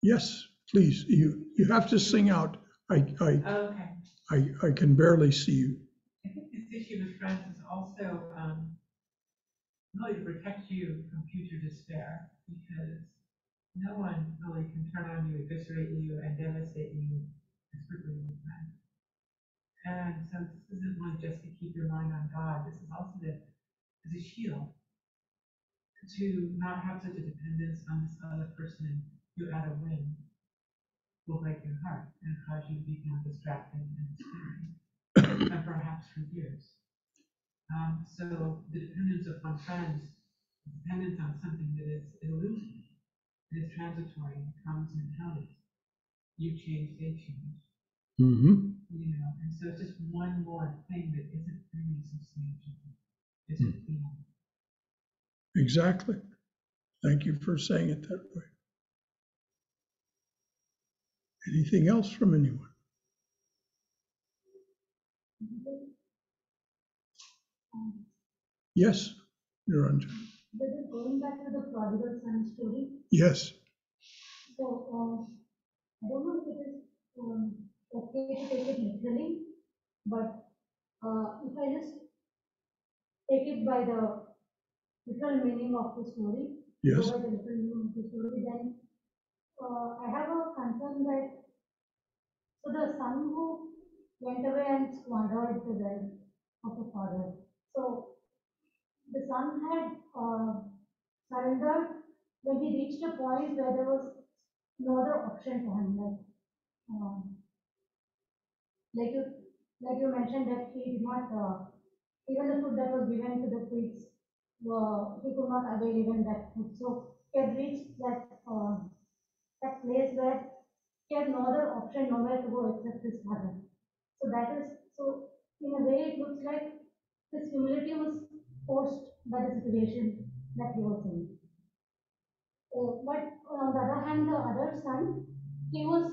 Yes, please, you have to sing out. Okay. I can barely see you. I think this issue with friends is also really to protect you from future despair, because no one really can turn on you, eviscerate you, and devastate you as quickly as a friend. And so this isn't really just to keep your mind on God. This is also as a shield to not have such a dependence on this other person who at a whim will break your heart and cause you to become distracted and despairing, and perhaps for years. So the dependence upon friends, dependence on something that is illusion, that is transitory, comes and goes. You change, they change. Mm-hmm. You know, and so it's just one more thing that isn't really substantial. It's a feeling. Exactly. Thank you for saying it that way. Anything else from anyone? Yes, Niranjan. Going back to the prodigal son story. Yes. So I don't know if it is okay to take it literally, but if I just take it by the literal meaning of the story, Yes. go by the literal meaning of the story, then I have a concern that so the son who went away and squandered the wealth of the father. So the son had surrendered when he reached a point where there was no other option for him. Like you mentioned that he did not even the food that was given to the pigs, he could not avail even that food. So he had reached that place where he had no other option, nowhere to go except his father. So that is so. In a way, it looks like his humility was forced by the situation that he was in. But on the other hand, the other son, he was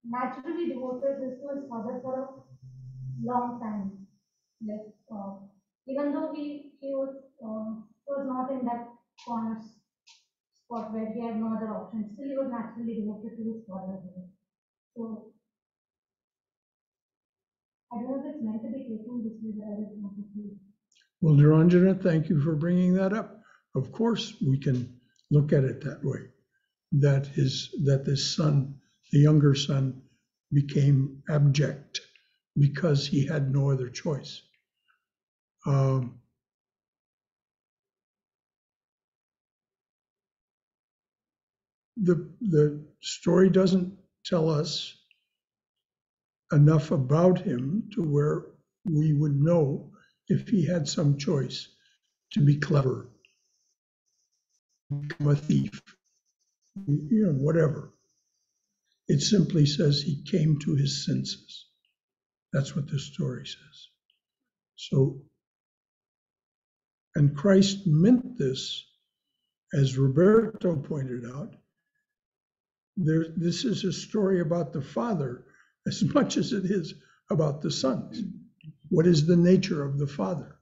naturally devoted to his father for a long time. Like even though he was not in that corner spot where he had no other option, still he was naturally devoted to his father. So I don't know if it's meant to be taken this way, but I just want to see. Well, Niranjana, thank you for bringing that up. of course, we can look at it that way, that this son, the younger son, became abject because he had no other choice. The story doesn't tell us enough about him to where we would know if he had some choice to be clever, become a thief, whatever. It simply says he came to his senses. That's what the story says. So, and Christ meant this, as Roberto pointed out, this is a story about the Father as much as it is about the sons. What is the nature of the Father?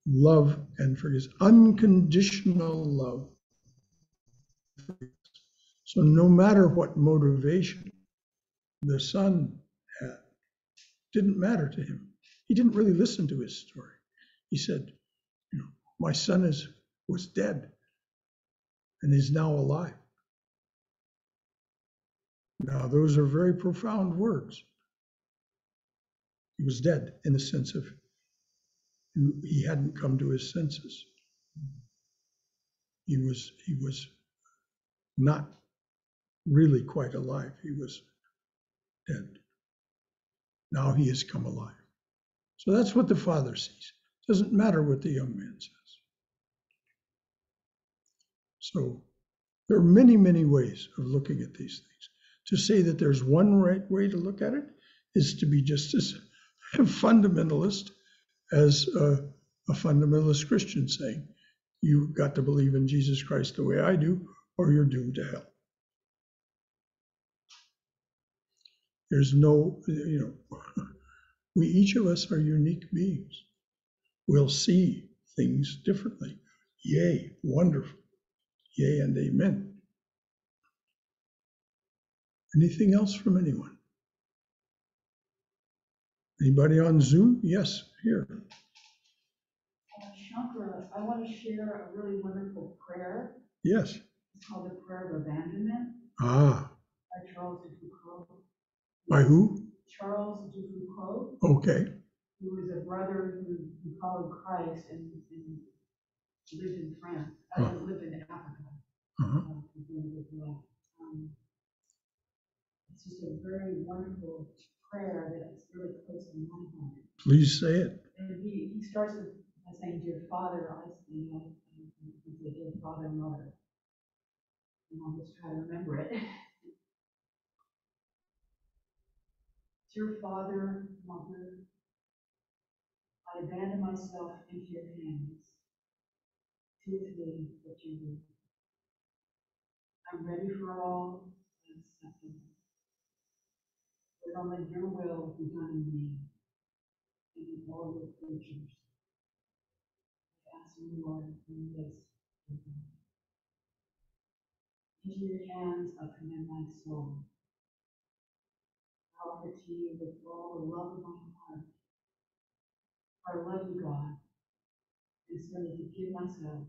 Love and forgiveness, unconditional love. So no matter what motivation the son had, didn't matter to him. He didn't really listen to his story. He said, my son was dead and is now alive. Now, those are very profound words. He was dead in the sense of he hadn't come to his senses. He was not really quite alive. He was dead. Now he has come alive. So that's what the Father sees. It doesn't matter what the young man says. So there are many, many ways of looking at these things. To say that there's one right way to look at it is to be just as fundamentalist as a fundamentalist Christian saying, you've got to believe in Jesus Christ the way I do, or you're doomed to hell. There's no, we each of us are unique beings. We'll see things differently. Yay, wonderful. Yay and amen. Anything else from anyone? Anybody on Zoom? Yes, here. Shankara, I want to share a really wonderful prayer. Yes. It's called the Prayer of Abandonment. Ah. By Charles de Foucault. By who? Charles de Foucault. Okay. Who was a brother who followed Christ and lived in France. Lived in Africa. It's just a very wonderful prayer that is really close to my heart. Please say it. And he starts with by saying, "Dear Father," dear Father, Mother. And I'll just try to remember it. Dear Father, Mother, I abandon myself into your hands. Do with me what you will. I'm ready for all and acceptable. But only your will be done in me and in all your creatures. I ask you, Lord, in this. Into your hands I commend my soul. I offer to you with all the love of my heart. I love you, God, and so I need to give myself,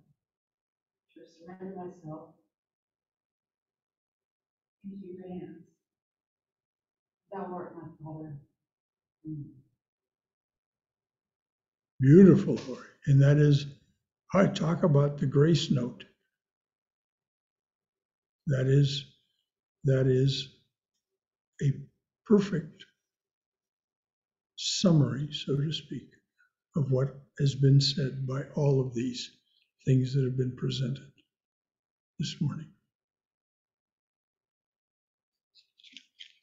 to surrender myself into your hands. Thou art my Father. Beautiful, Lord. And that is, I talk about the grace note. That is a perfect summary, so to speak, of what has been said by all of these things that have been presented this morning.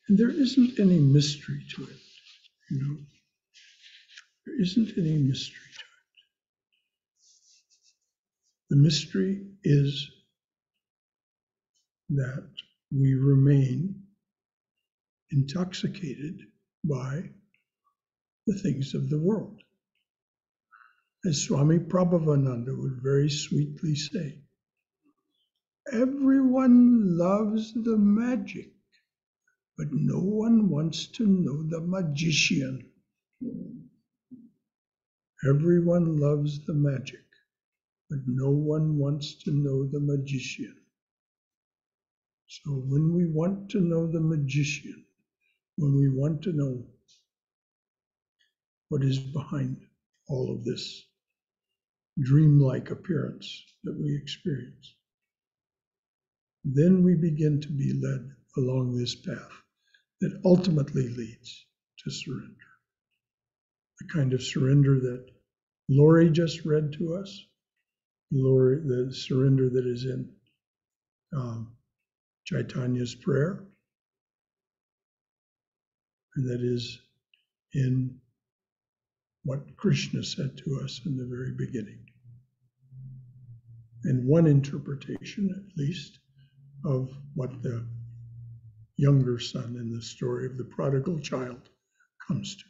And there isn't any mystery to it, There isn't any mystery to it. The mystery is that we remain intoxicated by the things of the world. As Swami Prabhavananda would very sweetly say, everyone loves the magic, but no one wants to know the magician. Everyone loves the magic, but no one wants to know the magician. So when we want to know the magician, when we want to know what is behind all of this dreamlike appearance that we experience, then we begin to be led along this path that ultimately leads to surrender. The kind of surrender that Lori just read to us, Lori, the surrender that is in Chaitanya's prayer, and that is in what Krishna said to us in the very beginning. And one interpretation, at least, of what the younger son in the story of the prodigal child comes to.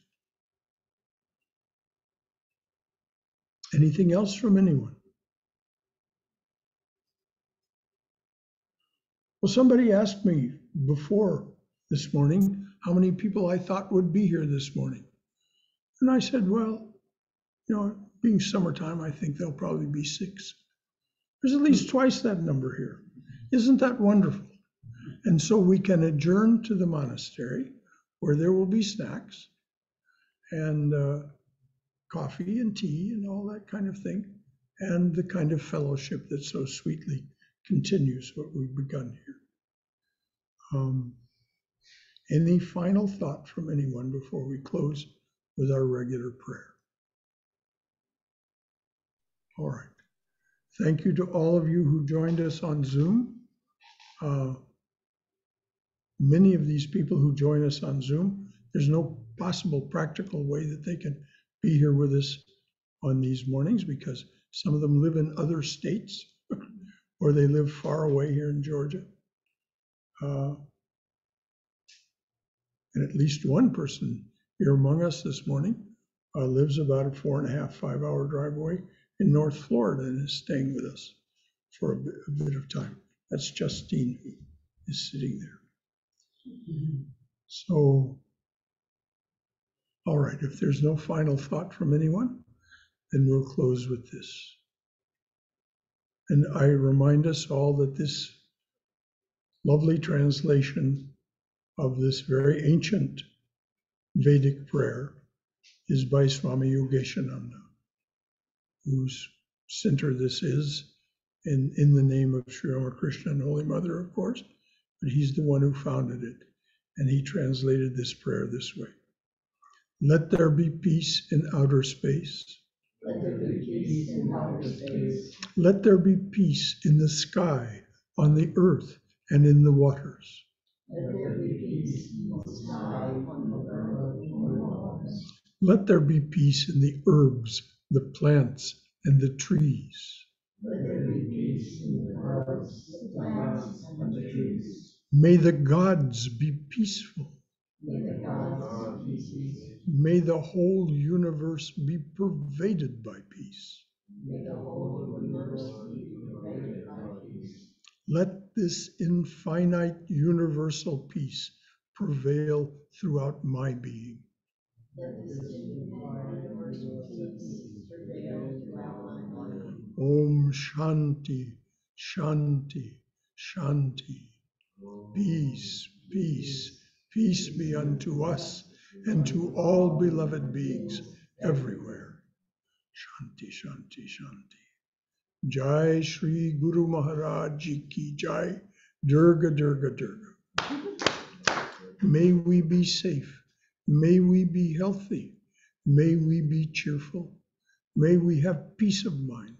Anything else from anyone? Well, somebody asked me before this morning how many people I thought would be here this morning. And I said, well, being summertime, I think there'll probably be 6. There's at least twice that number here. Isn't that wonderful? And so we can adjourn to the monastery where there will be snacks and coffee and tea and all that kind of thing, and the kind of fellowship that so sweetly continues what we've begun here. Any final thought from anyone before we close with our regular prayer? All right. Thank you to all of you who joined us on Zoom. Many of these people who join us on Zoom, there's no possible practical way that they can be here with us on these mornings because some of them live in other states or they live far away here in Georgia. And at least one person here among us this morning lives about a 4.5, 5-hour drive away in North Florida and is staying with us for a bit of time. That's Justine who is sitting there. So, all right, if there's no final thought from anyone, then we'll close with this. And I remind us all that this lovely translation of this very ancient Vedic prayer is by Swami Yogeshananda, whose center this is in the name of Sri Ramakrishna and Holy Mother, of course, but he's the one who founded it. And he translated this prayer this way. Let there be peace in outer space. Let there be peace in outer space. Let there be peace in the sky, on the earth, and in the waters. Let there be peace in the sky, on the earth, and in the waters. Let there be peace in the herbs, the plants, and the trees. Let there be peace in the herbs, the plants, and the trees. May the gods be peaceful. May the gods be peaceful. May the whole universe be pervaded by peace. May the whole universe be pervaded by peace. Let this infinite universal peace prevail throughout my being. Let this infinite universal peace prevail throughout my being. Om Shanti, Shanti, Shanti. Peace, peace, peace be unto us and to all beloved beings everywhere. Shanti, Shanti, Shanti. Jai Shri Guru Maharaj Ji Ki Jai. Durga, Durga, Durga. May we be safe. May we be healthy. May we be cheerful. May we have peace of mind.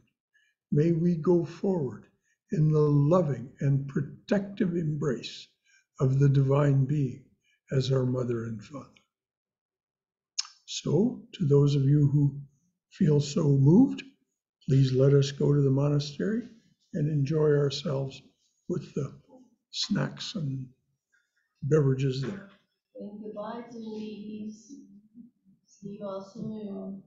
May we go forward in the loving and protective embrace of the Divine Being as our Mother and Father. So, to those of you who feel so moved, please let us go to the monastery and enjoy ourselves with the snacks and beverages there. And goodbye, Denise. See you all soon.